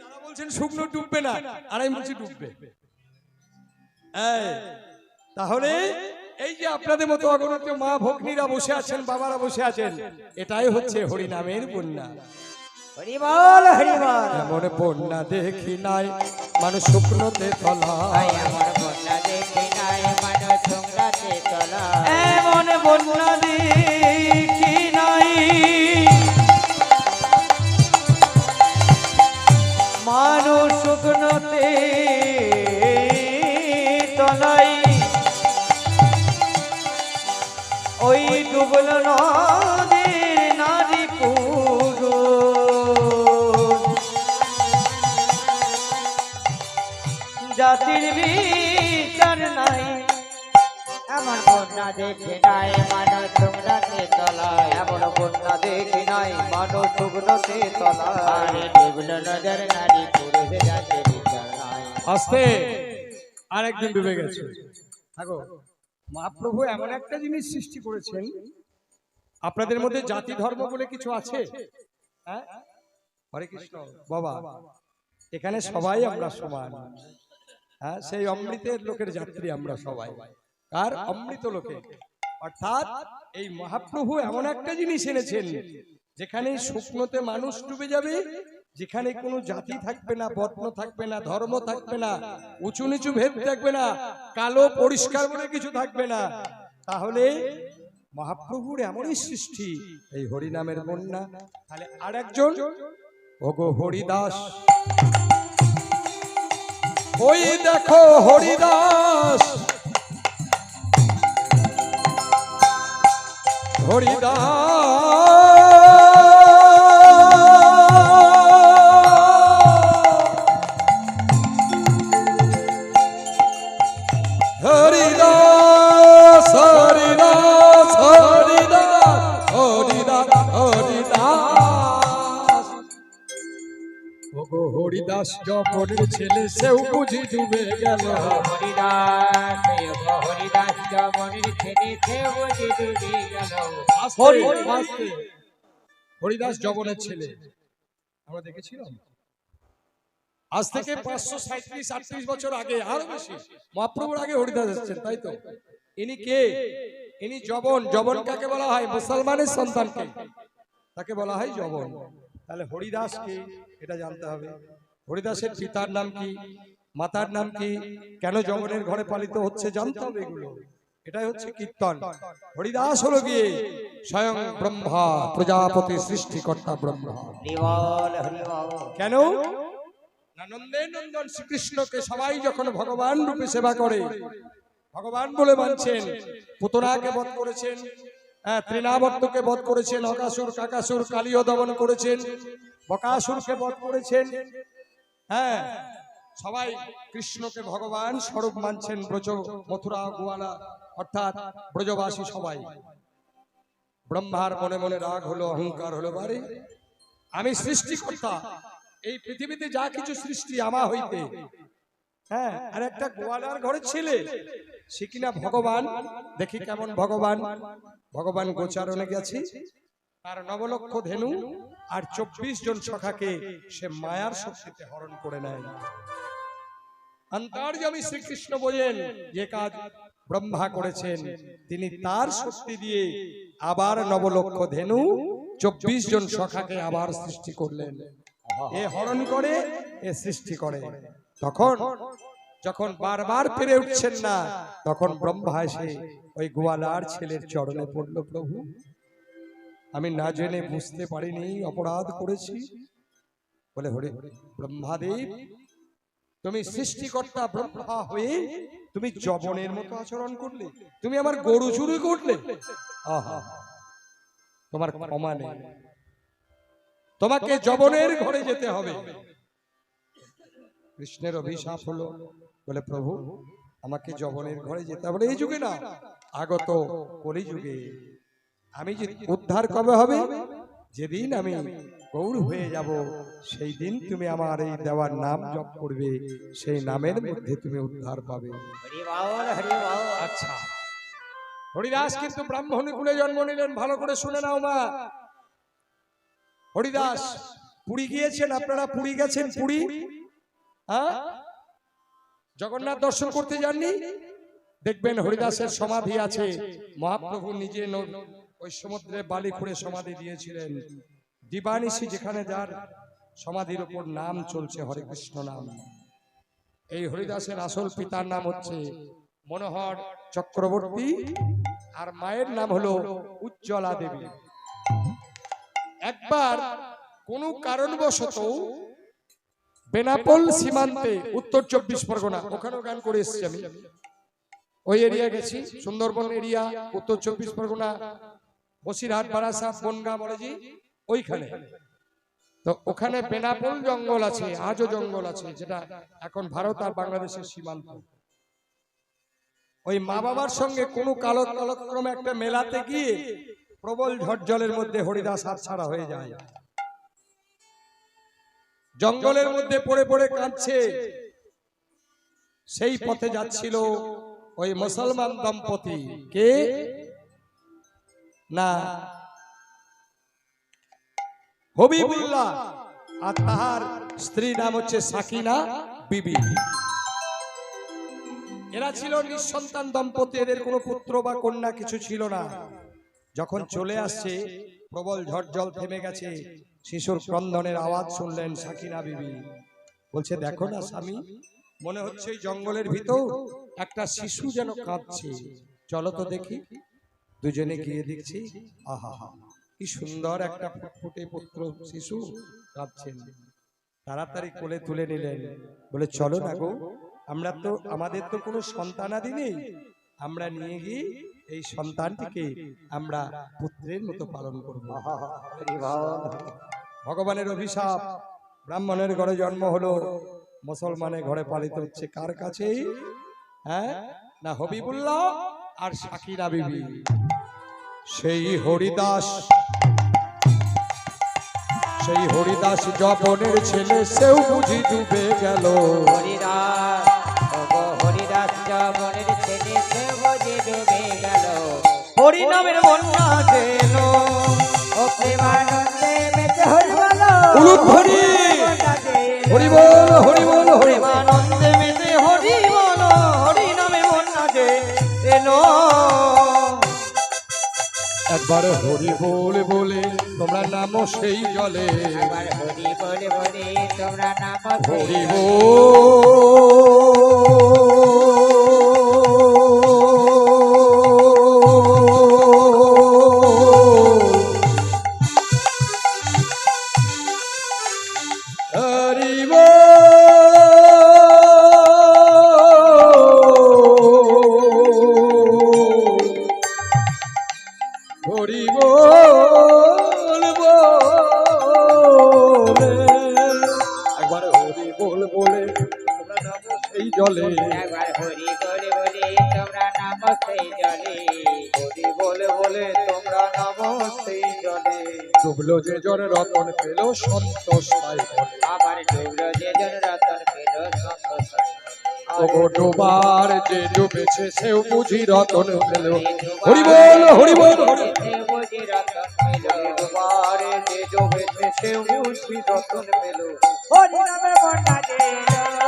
দাদা বলছেন শুকনো ডুববে না, আর আমি বলছি ডুববে। এই, তাহলে এই যে আপনাদের মতো অগণিত মা ভগ্নীরা বসে আছেন, বাবারা বসে আছেন, এটাই হচ্ছে হরিনামের বন্যা। হরিবল হরিবল। এমন বন্যা দেখি নাই মানুষ শুকনোতে তলায়, আমার বন্যা দেখি নাই মানুষ তোমরাতে চলা। এমন বন্যা দেখি নাই মানুষ শুকনোতে তলাই, ওই ডুবল নদীর নারী পুরুষ, জাতির বিচার নাই। আমার বন্যা দেখি নাই মানুষ তোমরাতে চলা। এমন বন্যা দেখি নাই মানুষ শুকনোতে তলাই, আরে ডুবল নজর নারী পুরুষ যাতে বিচার নাই। আস্তে আরেকদিন ডুবে গেছে। থাকো, মহাপ্রভু এমন একটা জিনিস সৃষ্টি করেছেন, আপনাদের মধ্যে জাতি ধর্ম বলে কিছু আছে? হ্যাঁ, হরে কৃষ্ণ বাবা, এখানে সবাই আমরা সমান। হ্যাঁ, সেই অমৃতের লোকের যাত্রী আমরা সবাই। আর অমৃত লোকে, অর্থাৎ এই মহাপ্রভু এমন একটা জিনিস এনেছেন যেখানে শুকনোতে মানুষ ডুবে যাবে, যেখানে কোনো জাতি থাকবে না, বর্ণ থাকবে না, ধর্ম থাকবে না, উঁচু নিচু ভেদ থাকবে না, কালো পরিষ্কার বলে কিছু থাকবে না। তাহলে মহাপ্রভুর এমনই সৃষ্টি এই হরিনামের বন্যা। তাহলে আর একজন ওগো হরিদাস, ওই দেখো হরিদাস, হরিদাস, হরিদাস, হরিদাস, হরিদাস, হরিদাস, ওগো হরিদাস জপনের ছেলে, সেও বুঝি ডুবে গেল। হরিদাস হরিদাস জমনের ছেলে সে বুঝি ডুবে গেল। আস্তে, হরিদাস জবনের ছেলে আমরা দেখেছিলাম আজ থেকে 537-38 বছর আগে, আরো বেশি, মহাপ্রভুর আগে হরিদাস এসেছেন, তাই তো? ইনি কে? ইনি জবন। জবন কাকে বলা হয়? মুসলমানের সন্তানকে, তাকে বলা হয় জবন। তাহলে হরিদাস কে এটা জানতে হবে। হরিদাসের পিতার নাম কি, মাতার নাম কি, কেন জবনের ঘরে পালিত হচ্ছে জানতে হবে এগুলো। এটাই হচ্ছে কীর্তন। হরিদাস হলো গিয়ে স্বয়ং ব্রহ্মা, প্রজাপতি সৃষ্টিকর্তা ব্রহ্মা। হরিবল হরিবল। কেন না, নন্দের নন্দন শ্রীকৃষ্ণকে সবাই যখন ভগবান রূপে সেবা করে, ভগবান বলে মানছেন, পুতনাকে বধ করেছেন, তৃণাবর্তকে বধ করেছেন, অকাসুর কাকাসুর কালীয় দমন করেছেন, বকাসুরকে বধ করেছেন। হ্যাঁ, সবাই কৃষ্ণকে ভগবান স্বরূপ মানছেন। ব্রজ, মথুরা, গোয়ালা অর্থাৎ ব্রজবাসী সবাই। ব্রহ্মার মনে মনে রাগ হলো, অহংকার হলো, বারে আমি সৃষ্টিকর্তা, এই পৃথিবীতে যা কিছু সৃষ্টি আমার হইতে। হ্যাঁ, আর একটা গোয়ালার ঘরের ছেলে, সে কিনা ভগবান। দেখি কেমন ভগবান। ভগবান গোচারণে গেছে, আর 9 লক্ষ ধেনু আর 24 জন সখাকে সে মায়ার শক্তিতে হরণ করে নেয়। অন্তর্যামী শ্রীকৃষ্ণ বলেন যে কাজ ব্রহ্মা করেছেন, তিনি তার শক্তি দিয়ে আবার 9 লক্ষ ধেনু 24 জন সখাকে আবার সৃষ্টি করলেন। এ হরণ করে, এ সৃষ্টি করে। তখন যখন বারবার পেরে উঠছেন না, তখন ব্রহ্মা এসে ওই গোয়ালার ছেলের চরণে পড়ল, প্রভু আমি না জেনে বুঝতে পারিনি, অপরাধ করেছি বলে। হরে ব্রহ্মাদেব, তুমি সৃষ্টিকর্তা ব্রহ্মা হয়ে তুমি জবনের মতো আচরণ করলে, তুমি আমার গরু চুরি করলে। আহা, তোমার ক্ষমা নেই, তোমাকে জবনের ঘরে যেতে হবে। কৃষ্ণের অভিশাপ হলো, বলে প্রভু আমাকে জবনের ঘরে যেতে হবে। এই যুগে না, আগত কলিযুগে। আমি যে উদ্ধার কবে হবে? যেদিন আমি গৌর হয়ে যাব, সেই দিন তুমি আমার এই দেওয়ার নাম জপ করবে, সেই নামের মধ্যে তুমি উদ্ধার পাবে। হরিবল হরিবল। আচ্ছা, হরিদাস কিন্তু ব্রাহ্মণ কুলে জন্ম নিলেন। ভালো করে শুনে নাও মা। হরিদাস পুরী গিয়েছেন, আপনারা পুরী গেছেন? পুরী, হ্যাঁ, জগন্নাথ দর্শন করতে যাননি? দেখবেন হরিদাসের সমাধি আছে। মহাপ্রভু নিজে ওই সমুদ্রে বালি খুঁড়ে সমাধি দিয়েছিলেন। দিবানিশি যেখানে যার সমাধির উপর নাম চলছে হরে কৃষ্ণ নাম। এই হরিদাসের আসল পিতার নাম হচ্ছে মনোহর চক্রবর্তী, আর মায়ের নাম হলো উজ্জ্বলা দেবী। একবার কোন কারণবশত বেনাপোল সীমান্তে, উত্তর 24 পরগনা, ওখানেও গান করে এসেছি আমি, ওই এরিয়া গেছি, সুন্দরবন এরিয়া, উত্তর 24 পরগনা, বসিরহাট, বারাসাত, বনগাঁ, মরেজি, ওইখানে। তো ওখানে বেনাপোল জঙ্গল আছে, আজও জঙ্গল আছে, যেটা এখন ভারত আর বাংলাদেশের সীমান্ত। ওই মা বাবার সঙ্গে কোনো কালক্রমে একটা মেলাতে গিয়ে প্রবল ঝড় জলের মধ্যে হরিদাস হাতছাড়া হয়ে যায়। জঙ্গলের মধ্যে পড়ে পড়ে কাঁদছে। সেই পথে যাচ্ছিল ওই মুসলমান দম্পতি, কে না হবিবুল্লাহ, আর তাহার স্ত্রী নাম হচ্ছে সাকিনা বিবি। এরা ছিল নিঃসন্তান দম্পতি, এদের কোনো পুত্র বা কন্যা কিছু ছিল না। যখন চলে আসছে, প্রবল ঝড় জল থেমে গেছে, শিশুর ক্রন্দনের আওয়াজ শুনলেন সাকিনা বিবি। বলছে, দেখো না স্বামী, মনে হচ্ছে এই জঙ্গলের ভিতর একটা শিশু যেন কাঁদছে, চলো তো দেখি। দুজনে গিয়ে দেখছি, আহা কি সুন্দর একটা ফুটফুটে পুত্র শিশু কাঁদছেন। তাড়াতাড়ি কোলে তুলে নিলেন, বলে চলো না গো, আমাদের তো কোনো সন্তানাদি নেই, আমরা নিয়ে গিয়ে এই সন্তানটিকে আমরা পুত্রের মতো পালন করব। ভগবানের অভিশাপ, ব্রাহ্মণের ঘরে জন্ম হলো, মুসলমানের ঘরে পালিত হচ্ছে কার কাছে? হ্যাঁ, না হবিবুল্লাহ আর সাকিনা বিবি। সেই হরিদাস জবনের ছেলে, সেও বুঝি ডুবে গেল। হরিদাস জবনের ছেলে, সেও বুঝি ডুবে গেল। হরিনামের বন্যা যেন ও প্রেমানন্দে মেতে হরি বল, হরি বল, হরি বল, প্রেমানন্দে মেতে হরি বল। হরিনামের বন্যা যেন একবার হরি বলে বলে তোমরা নামো সেই জলে, একবার হরি বলে বলে তোমরা নামো হরি জলে, একবার হরি বলে বলে তোমরা নামো সেই জলে, হরি বলে বলে তোমরা নামো সেই জলে। ডুবলো যে জন রতন পেল সন্তোষ তাই বলে, আবার ডুবলো যে জন রতন পেল সন্তোষ তাই বলে। ওগো ডোবার যে ডুবেছে সেও বুঝি রতন পেল। হরি বল, হরি বল, সেও বুঝি রতন পেল। ডোবার যে ডুবেছে সেও বুঝি রতন পেল। হরি নামের বন্যা যেন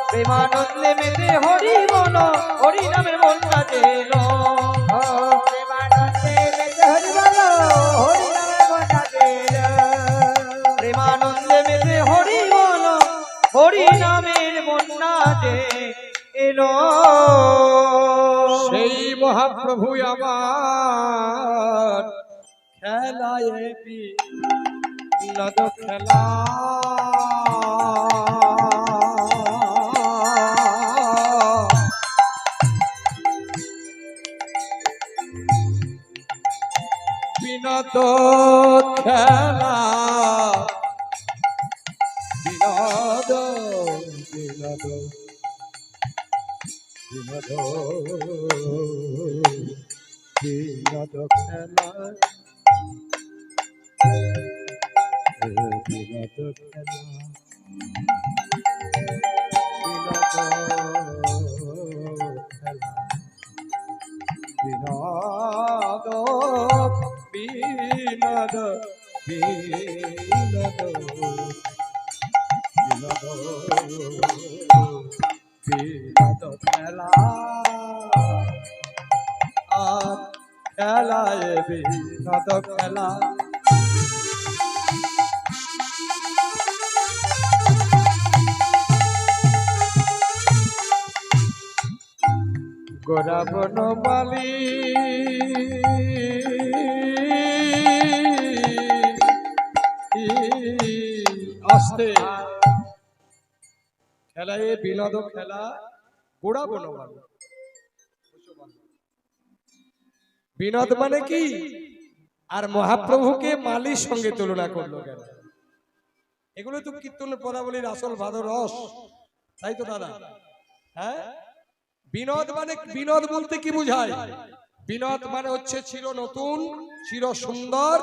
প্রেমানন্দে মেতে হরি বল, হরি নামের বন্যা যেন। প্রেমানন্দে মেতে হরি বল, হরি নামের বন্যা যেন। প্রেমানন্দে মেতে হরি বল, হরি নামের বন্যা যে এলো। সেই মহাপ্রভু আমার খেলায় বিনোদ খেলা, বিনোদ খেলা, বিনোদ বিনোদ বিনোদ বিনোদ খেলা, বিনোদ খেলা, বিনোদ বিনোদ বিনোদ বিনোদ বিনোদ খেলা আর খেলায় বিনোদ খেলা। গোরা বনমালী আস্তে খেলায় বিনোদ খেলা গোড়া বনমালী। বিনোদ মানে কি? আর মহাপ্রভুকে মালির সঙ্গে তুলনা করলো কেন? এগুলো তো কীর্তনের পদাবলীর আসল ভাদর রস, তাই তো দাদা? হ্যাঁ, বিনোদ মানে, বিনোদ বলতে কি বোঝায়? বিনোদ মানে হচ্ছে চির নতুন, চির সুন্দর,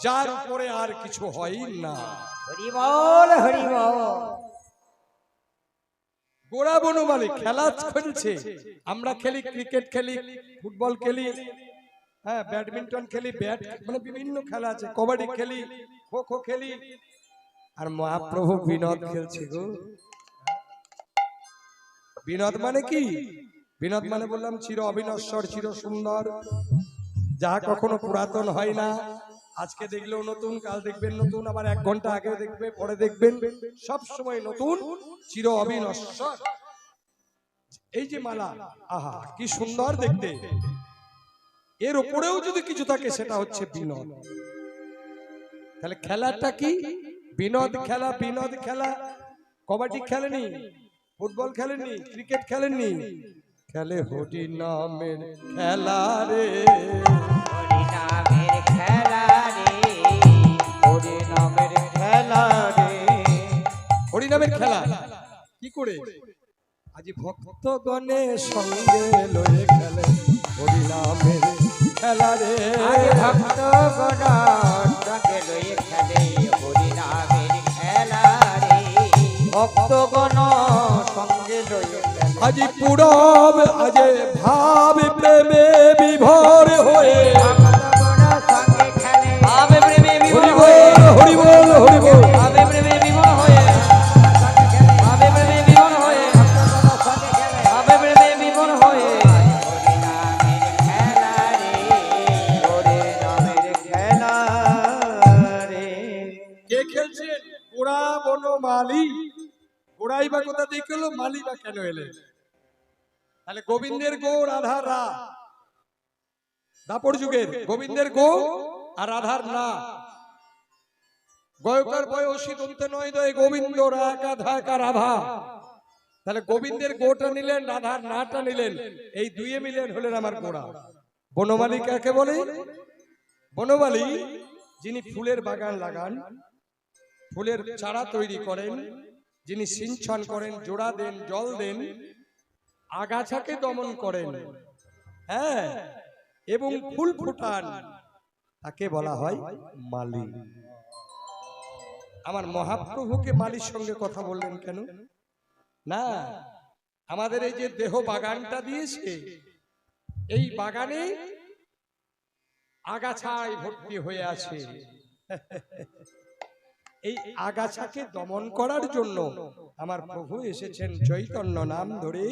যার উপরে আর কিছু হয় না। হরি বল, হরি বল। গোড়া বনমালী খেলা খেলছে, আমরা খেলি, ক্রিকেট খেলি, ফুটবল খেলি, হ্যাঁ ব্যাডমিন্টন খেলি, ব্যাট মানে বিভিন্ন খেলা আছে, কবাডি খেলি, খো খো খেলি, আর মহাপ্রভু বিনোদ খেলছে গো। বিনোদ মানে কি? বিনোদ মানে বললাম চির অবিনশ্বর, চির সুন্দর, যাহা কখনো পুরাতন হয় না। আজকে দেখলেও নতুন, কাল দেখবেন নতুন, আবার 1 ঘন্টা আগে দেখবে, পরে দেখবেন, সব সময় নতুন, চির অবিনশ্বর। এই যে মালা, আহা কি সুন্দর দেখতে, এর উপরেও যদি কিছু থাকে সেটা হচ্ছে বিনোদ। তাহলে খেলাটা কি? বিনোদ খেলা। বিনোদ খেলা কবাডি খেলেনি, ফুটবল খেলেনি, ক্রিকেট খেলেনি, খেলে হরি নামের খেলা রে। হরি নামের খেলা রে, হরি নামের খেলা রে। হরি নামের খেলা কি করে? আজি ভক্তগণে সঙ্গে লয়ে খেলে হরি নামের খেলা রে। আজ ভক্তগণ সঙ্গে লয়ে খেলে হরি নামের খেলা রে। ভক্তগণ সঙ্গে লয়ে খেলে। আজি পুরব আজে ভাব প্রেমে বিভোর হয়ে, ভক্তগণ সঙ্গে খেলে ভাবে প্রেমে বিভোর হরি হয়ে। বল, হরি বল, হরি বল। ভাবে প্রেমে বিভোর হয়ে, ভাবে প্রেমে বিভোর হয়ে, ভাবে প্রেমে বিভোর হয়ে। হরি নামের খেলা রে, হরি নামের খেলা রে। কে খেলছেন? গোড়া বনমালী। গোড়াই বা কোথা দিয়ে এলো, মালি বা কেন এলেন? তাহলে গোবিন্দের গো, রাধার রা, দাপর যুগের গোবিন্দের গো আর রাধার না। গয়কার বয়সী দন্তে নয় দয় গোবিন্দ রা একা ধাকা রাধা। তাহলে গোবিন্দের গোটা নিলেন, রাধার নাটা নিলেন, এই দুইয়ে মিলেন হলেন আমার গোড়া। বনমালী কাকে বলে? বনমালী যিনি ফুলের বাগান লাগান, ফুলের চারা তৈরি করেন, যিনি সিঞ্চন করেন, জোড়া দেন, জল দেন, আগাছাকে দমন করেন, হ্যাঁ, এবং ফুল ফুটান, তাকে বলা হয় মালী। আমার মহাপ্রভুকে মালির সঙ্গে কথা বললেন কেন? না, আমাদের এই যে দেহ বাগানটা দিয়েছে, এই বাগানে আগাছায় ভর্তি হয়ে আছে। এই আগাছাকে দমন করার জন্য আমার প্রভু এসেছেন চৈতন্য নাম ধরে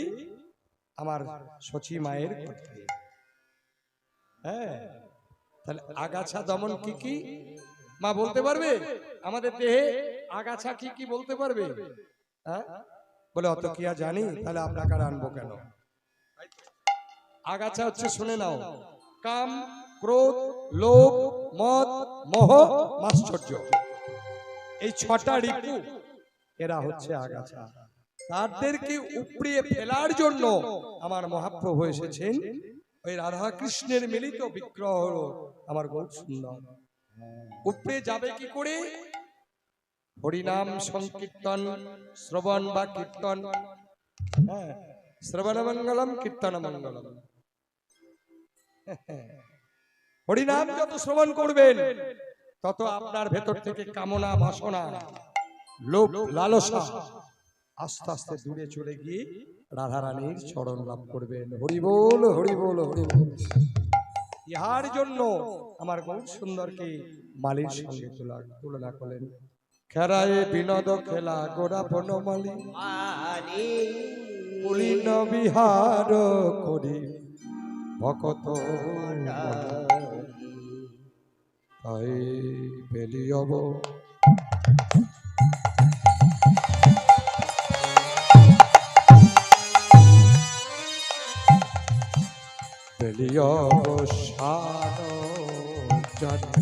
আমার সচী মায়ের কথায়। হ্যাঁ, তাহলে আগাছা দমন কি কি মা বলতে পারবে? আমাদের দেহে আগাছা কি কি বলতে পারবে? হ্যাঁ, বলে অত কি আর জানি, তাহলে আপনাকে আর আনবো কেন? আগাছা হচ্ছে, শুনে নাও, কাম, ক্রোধ, লোভ, মদ, মোহ, মাশ্চর্য, এই 6টা রিপু, এরা হচ্ছে আগাছা। তাদেরকে উপড়িয়ে ফেলার জন্য আমার মহাপ্রভু এসেছেন। ওই রাধা কৃষ্ণের মিলিত বিগ্রহ হলো আমার গৌর সুন্দর। উপড়ে যাবে কি করে? হরিনাম সংকীর্তন, শ্রবণ বা কীর্তন, হ্যাঁ, শ্রবণ মঙ্গলম কীর্তন মঙ্গলম। হরিনাম যত শ্রবণ করবেন, তত আপনার ভেতর থেকে কামনা, বাসনা, লোভ, লালসা আস্তে আস্তে দূরে চলে গিয়ে রাধারানীর চরণ লাভ করবেন। হরি বল, হরি বল, হরি বল। ইহার জন্য আমার গৌর সুন্দরকে মালির সঙ্গে তুলনা করলেন। খেরায় বিনোদ খেলা গোরা বনমালী। পুলিন বিহার করি ভকত তাই বেলিয়ব বেলিয়ব সার জানি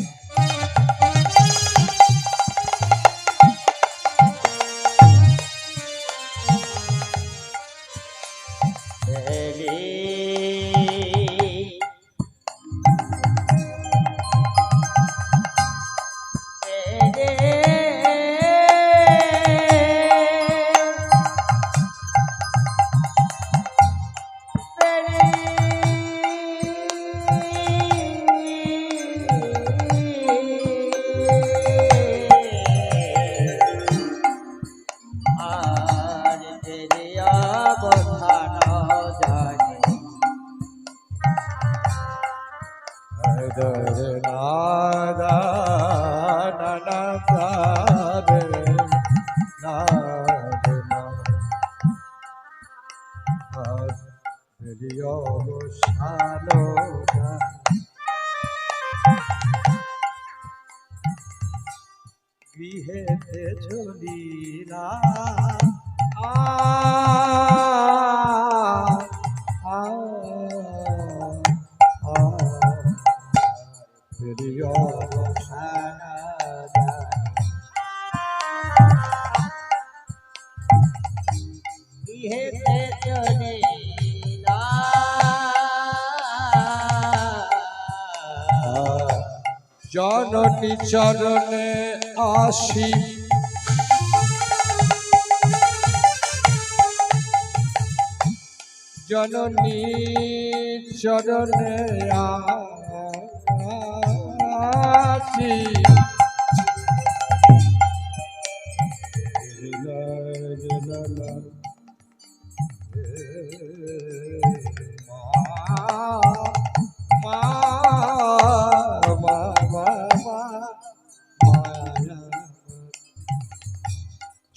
গৃহেতে চলিলা গৃহেতে চলিলা জননী চরণে আসি জননী চরণে আসি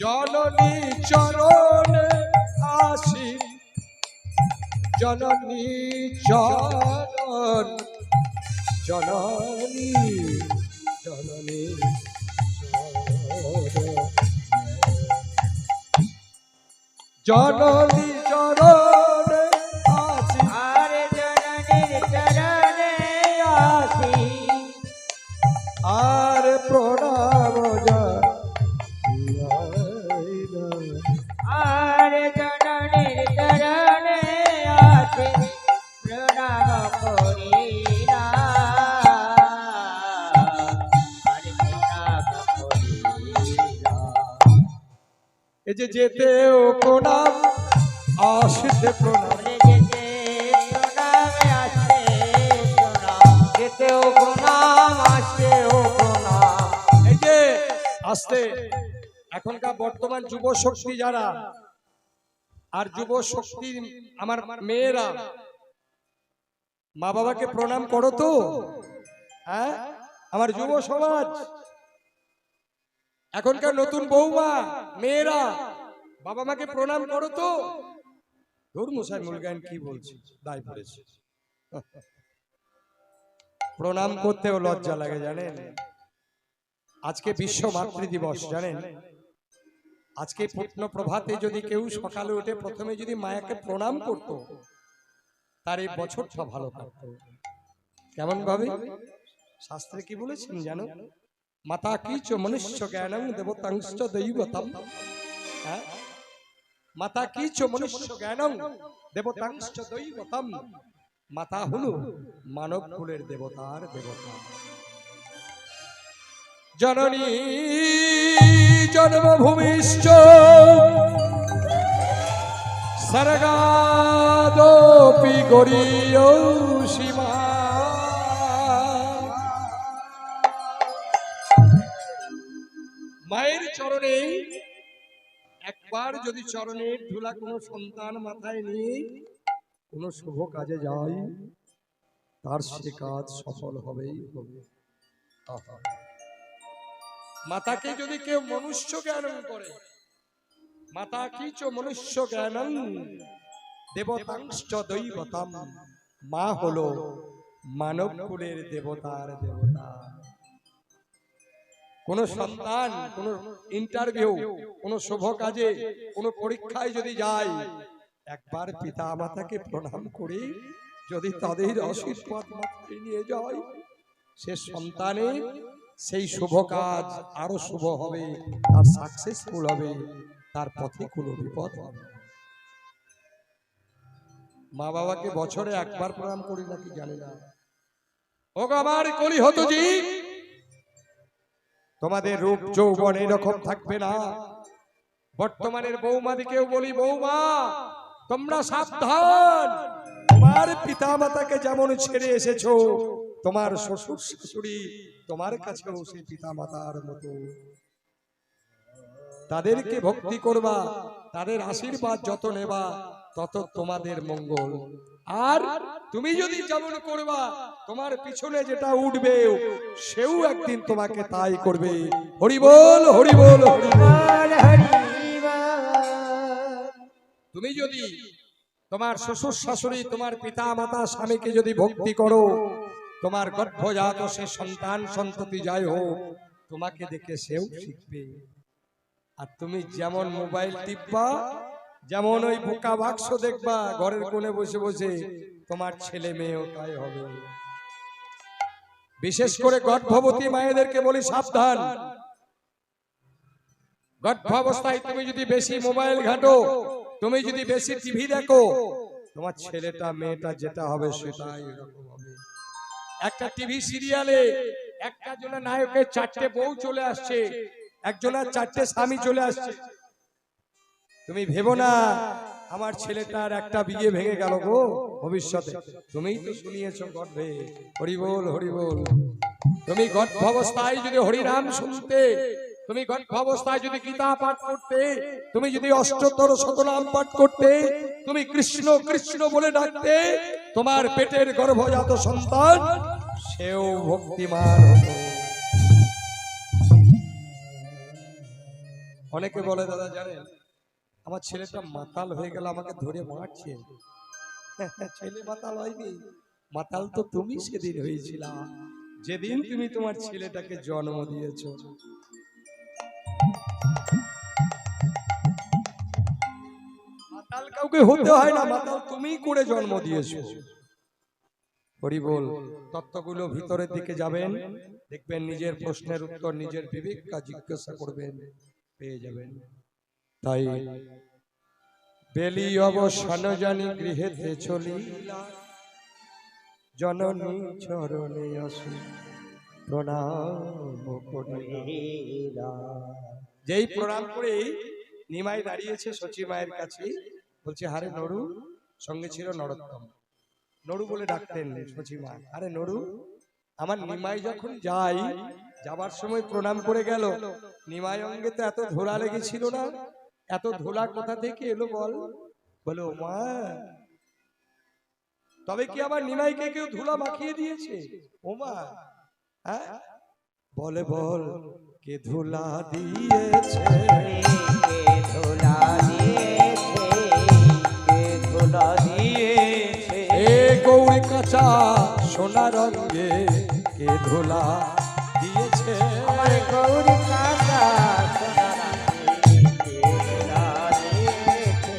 জননী চরণে আসি জননী চরণ জননী জননী জননী চরণে আসি আরে জননীর চরণে আসি আর প্রণাম আরে জননীর চরণে আসি প্রণাম করিলা আরে প্রণাম করিলা এই যে যেতেও প্রণাম আসতে প্রণাম বলে যেতে প্রণামে আসতে প্রণাম যেতেও প্রণাম আসতেও প্রণাম এই যে আসতে এখনকার বর্তমান যুব শক্তি যারা আর যুব শক্তির আমার মেয়েরা মা বাবাকে প্রণাম করো তো হ্যাঁ আমার যুব সমাজ এখনকার নতুন বৌমা মেয়েরা বাবা মাকে প্রণাম করো তো ধর্মসাই মুলগান কি বলছে দায় পড়েছে প্রণাম করতেও লজ্জা লাগে জানেন আজকে বিশ্ব মাতৃ দিবস জানেন আজকে পূর্ণ প্রভাতে যদি কেউ সকালে উঠে প্রথমে যদি মায়াকে প্রণাম করত তার এই বছরটা ভালো কাটতো কেমন ভাবে শাস্ত্রে কি বলেছেন জানো মাতা কিচ মনুষ্য জ্ঞানং দেবতাংশ দৈবতম হ্যাঁ মাতা কিচ মনুষ্য জ্ঞানং দেবতাংশ দৈবতম মাতা হলো মানব কুলের দেবতার দেবতা জননী জন্মভূমিশ্চ সর্গাদপি গরীয় সীমা মায়ের চরণে একবার যদি চরণের ধুলা কোনো সন্তান মাথায় নিয়ে কোনো শুভ কাজে যায় তার সে কাজ সফল হবেই হবে মাতাকে যদি কেউ মনুষ্য জ্ঞান করে মাতা কিচ মনুষ্য জ্ঞানং দেবতাংশ্চ দৈবতম। মা হলো মানব কুলের দেবতার দেবতা। কোন সন্তান কোন ইন্টারভিউ, কোন শুভ কাজে, কোন পরীক্ষায় যদি যায়, একবার পিতা মাতাকে প্রণাম করে যদি তাদের আশীর্বাদ মাথায় নিয়ে যায়, সে সন্তানের সেই শুভ কাজ আরো শুভ হবে, আর সাকসেসফুল হবে, তার পথে কোনো বিপদ হবে না। মা বাবাকে বছরে একবার প্রণাম করি নাকি জানি না। ও আমার কলি হতো জি, তোমাদের রূপ যৌবন এরকম থাকবে না। বর্তমানের বৌমাদিকেও বলি, বৌমা তোমরা সাবধান, তোমার পিতা মাতাকে যেমন ছেড়ে এসেছো, তোমার শ্বশুর শাশুড়ি তোমার কাছেও সেই পিতা মাতার মতো। তাদেরকে ভক্তি করবা, তাদের আশীর্বাদ যত নেবা তত তোমাদের মঙ্গল। আর তুমি যদি যেমন করবা, তোমার পিছনে যেটা উঠবে সেও একদিন তোমাকে তাই করবে। হরি বল, হরি বল, হরি বল। তুমি যদি তোমার শ্বশুর শাশুড়ি, তোমার পিতা মাতা, স্বামীকে যদি ভক্তি করো, তোমার গর্ভজাত সে সন্তান সন্ততি যাই হোক, তোমাকে দেখে সেও শিখবে। আর তুমি যেমন মোবাইল টিপবা, যেমন ওই বোকা বাক্স দেখবা ঘরের কোণে বসে বসে, তোমার ছেলে মেয়েও তাই হবে। বিশেষ করে গর্ভবতী মায়েদেরকে বলি সাবধান। গর্ভাবস্থায় তুমি যদি বেশি মোবাইল ঘাঁটো, তুমি যদি বেশি টিভি দেখো, তোমার ছেলেটা মেয়েটা যেটা হবে সেটাই এরকম হবে। একটা টিভি সিরিয়ালে একটা জনা নায়কের 4টে বউ চলে আসছে, একজনের 4টে স্বামী চলে আসছে। তুমি ভেবো না আমার ছেলেটার একটা বিয়ে ভেঙে গেল গো ভবিষ্যতে, তুমিই তো শুনিয়েছো গর্ভে। হরি বল, হরি বল। তুমি গর্ভাবস্থায় যদি হরিনাম শুনতে, তুমি গর্ভাবস্থায় যদি গীতা পাঠ করতে, তুমি যদি অষ্টতর শতনাম পাঠ করতে, তুমি কৃষ্ণ কৃষ্ণ বলে ডাকতে, তোমার পেটের গর্ভজাত সন্তান সেও ভক্তিমান হতো। অনেকে বলে, দাদা জানেন আমার ছেলেটা মাতাল হয়ে গেল, আমাকে ধরে মারছে। ছেলে মাতাল হয়নি, মাতাল তো তুমি সেদিন হয়েছিল, যেদিন তুমি তোমার ছেলেটাকে জন্ম দিয়েছ। মাতাল কাউকে হতে হয় না, মাতাল তুমি করে জন্ম দিয়েছো। হরি বল। তত্ত্বগুলো ভিতরের দিকে যাবেন, দেখবেন নিজের প্রশ্নের উত্তর নিজের বিবেককে জিজ্ঞাসা করবেন, পেয়ে যাবেন। তাই বেলি অবসান জানি গৃহেতে চলিলা, জননী চরণে আসি প্রণাম করিলা। যেই প্রণাম করে নিমাই দাঁড়িয়েছে সচি মায়ের কাছে, বলছে, হারে নরু, সঙ্গে ছিল নরোত্তম। নরু বলে ডাকতেন সচি মা। আরে নরু, আমার নিমাই যখন যাই, যাবার সময় প্রণাম করে গেল, নিমাই অঙ্গে তো এত ধোলা লেগেছিল না, এত ধোলা কোথা থেকে এলো বল? বলো মা, তবে কি আমার নিমাইকে কেউ ধুলা মাখিয়ে দিয়েছে? ও মা, হ্যাঁ বলে, বল কে ধুলা দিয়েছে, কে ধুলা দিয়েছে, কে ধুলা দিয়েছে, এ গৌরী কাঁচা সোনা রঙে কে ধুলা দিয়েছে, আমার গৌরী কাঁচা সোনা রঙে কে ধুলা দিয়েছে,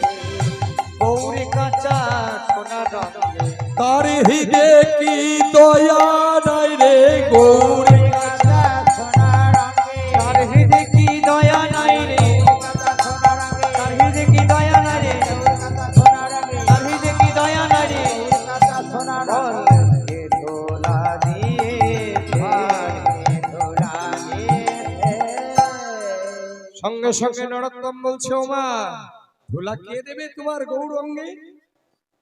গৌরী কাঁচা সোনা রঙে। তার হৃদে কি দয়া নাই রে গৌরী, তার হৃদে কি দয়া নাই রে, তার হৃদে কি দয়া নাই রে, তার হৃদে কি দয়া নাই রে, কে ধোলা দিয়েছে, কে ধোলা দিয়েছে। সঙ্গে সঙ্গে নরোত্তম বলছে, ও মা, ধুলা কে দেবে তোমার গৌরঙ্গে?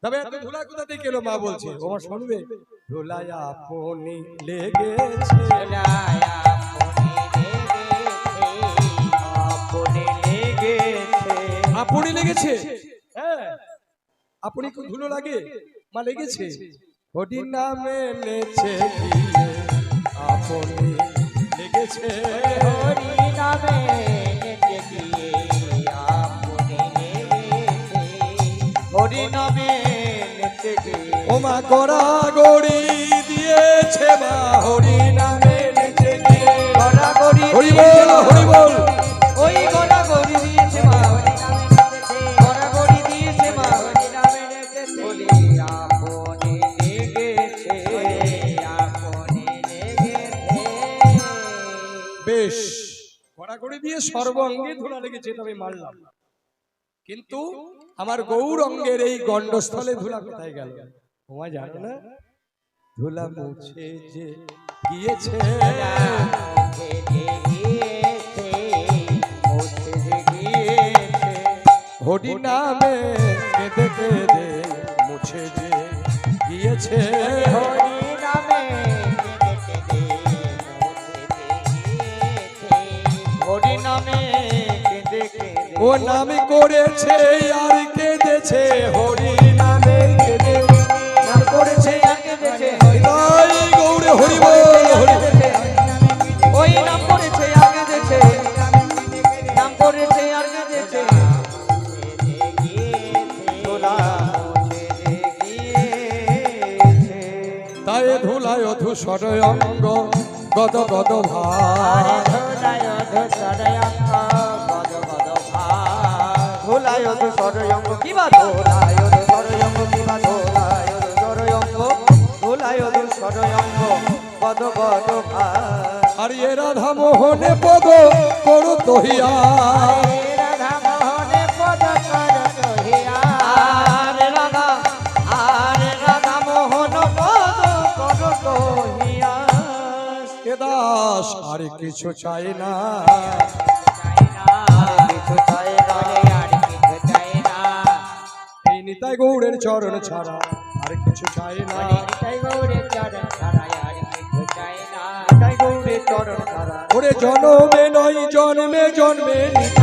তবে এত ধুলা কোথা থেকে এলো? মা বলছে, ও মা শুনবে, ধুলায় আপনি লেগেছে, আপনি লেগেছে। হ্যাঁ, আপনি খুব ধুলো লাগে, মা লেগেছে। হরি নামে নেছে গিয়ে আপনি লেগেছে, হরি নামে নেচে গিয়ে আপনি হরি নামে নেচে গিয়ে ওমা গড়া গড়ি দিয়েছে মা হরি নামে নেচে গিয়ে গড়াগড়ি হরি বল হরি বল ওই গড়াগড়ি দিয়েছে মা গড়াগড়ি দিয়েছে মা বলি আপনি লেগেছে আপনি লেগেছে বেশ গড়াগড়ি দিয়ে সর্বাঙ্গে ধুলা লেগেছে এটা আমি মানলাম, কিন্তু আমার গৌর অঙ্গের এই গণ্ডস্থলে ধুলা কোথায় গেল? ওমা জানো না, ধুলা মুছে যে গিয়েছে হরি নামে কেঁদে কেঁদে মুছে যে গিয়েছে হরি নামে হরি নামে কেঁদে কেঁদে ও নামে করেছে আর কেঁদেছে হরি নামে কেঁদে নাম করেছে আর কেঁদেছে তাই গৌরে হরি বল হরি বল। ওই নাম করেছে আর কেঁদেছে নাম করেছে আর কেঁদেছে ধুলা মুছে গিয়েছে তাই ধুলায় ধূসর অঙ্গ গদ গদ ভাই ধুলায় সরয়ঙ্গ কিবা ধুলায় সরয়ঙ্গ কিবা ধুলায় সরয়ঙ্গ ধুলায় সরয়ঙ্গ পদ পদ আর এ রাধা মোহনে পদ করো তহিয়া রাধা মোহনে পদ কর কহিয়া আরে রাধা মোহন পদ কর কহিয়া কে দাস আর কিছু চাই না কিছু চাই না আর কিছু চাই না এই নিতাই গৌরের চরণ ছাড়া আর কিছু চাই না তাই গৌরের চরণ ছাড়া আর কিছু চাই না তাই গৌরে চরণ ছাড়া ওরে জন্মে নয় জন্মে জন্মে নিতাই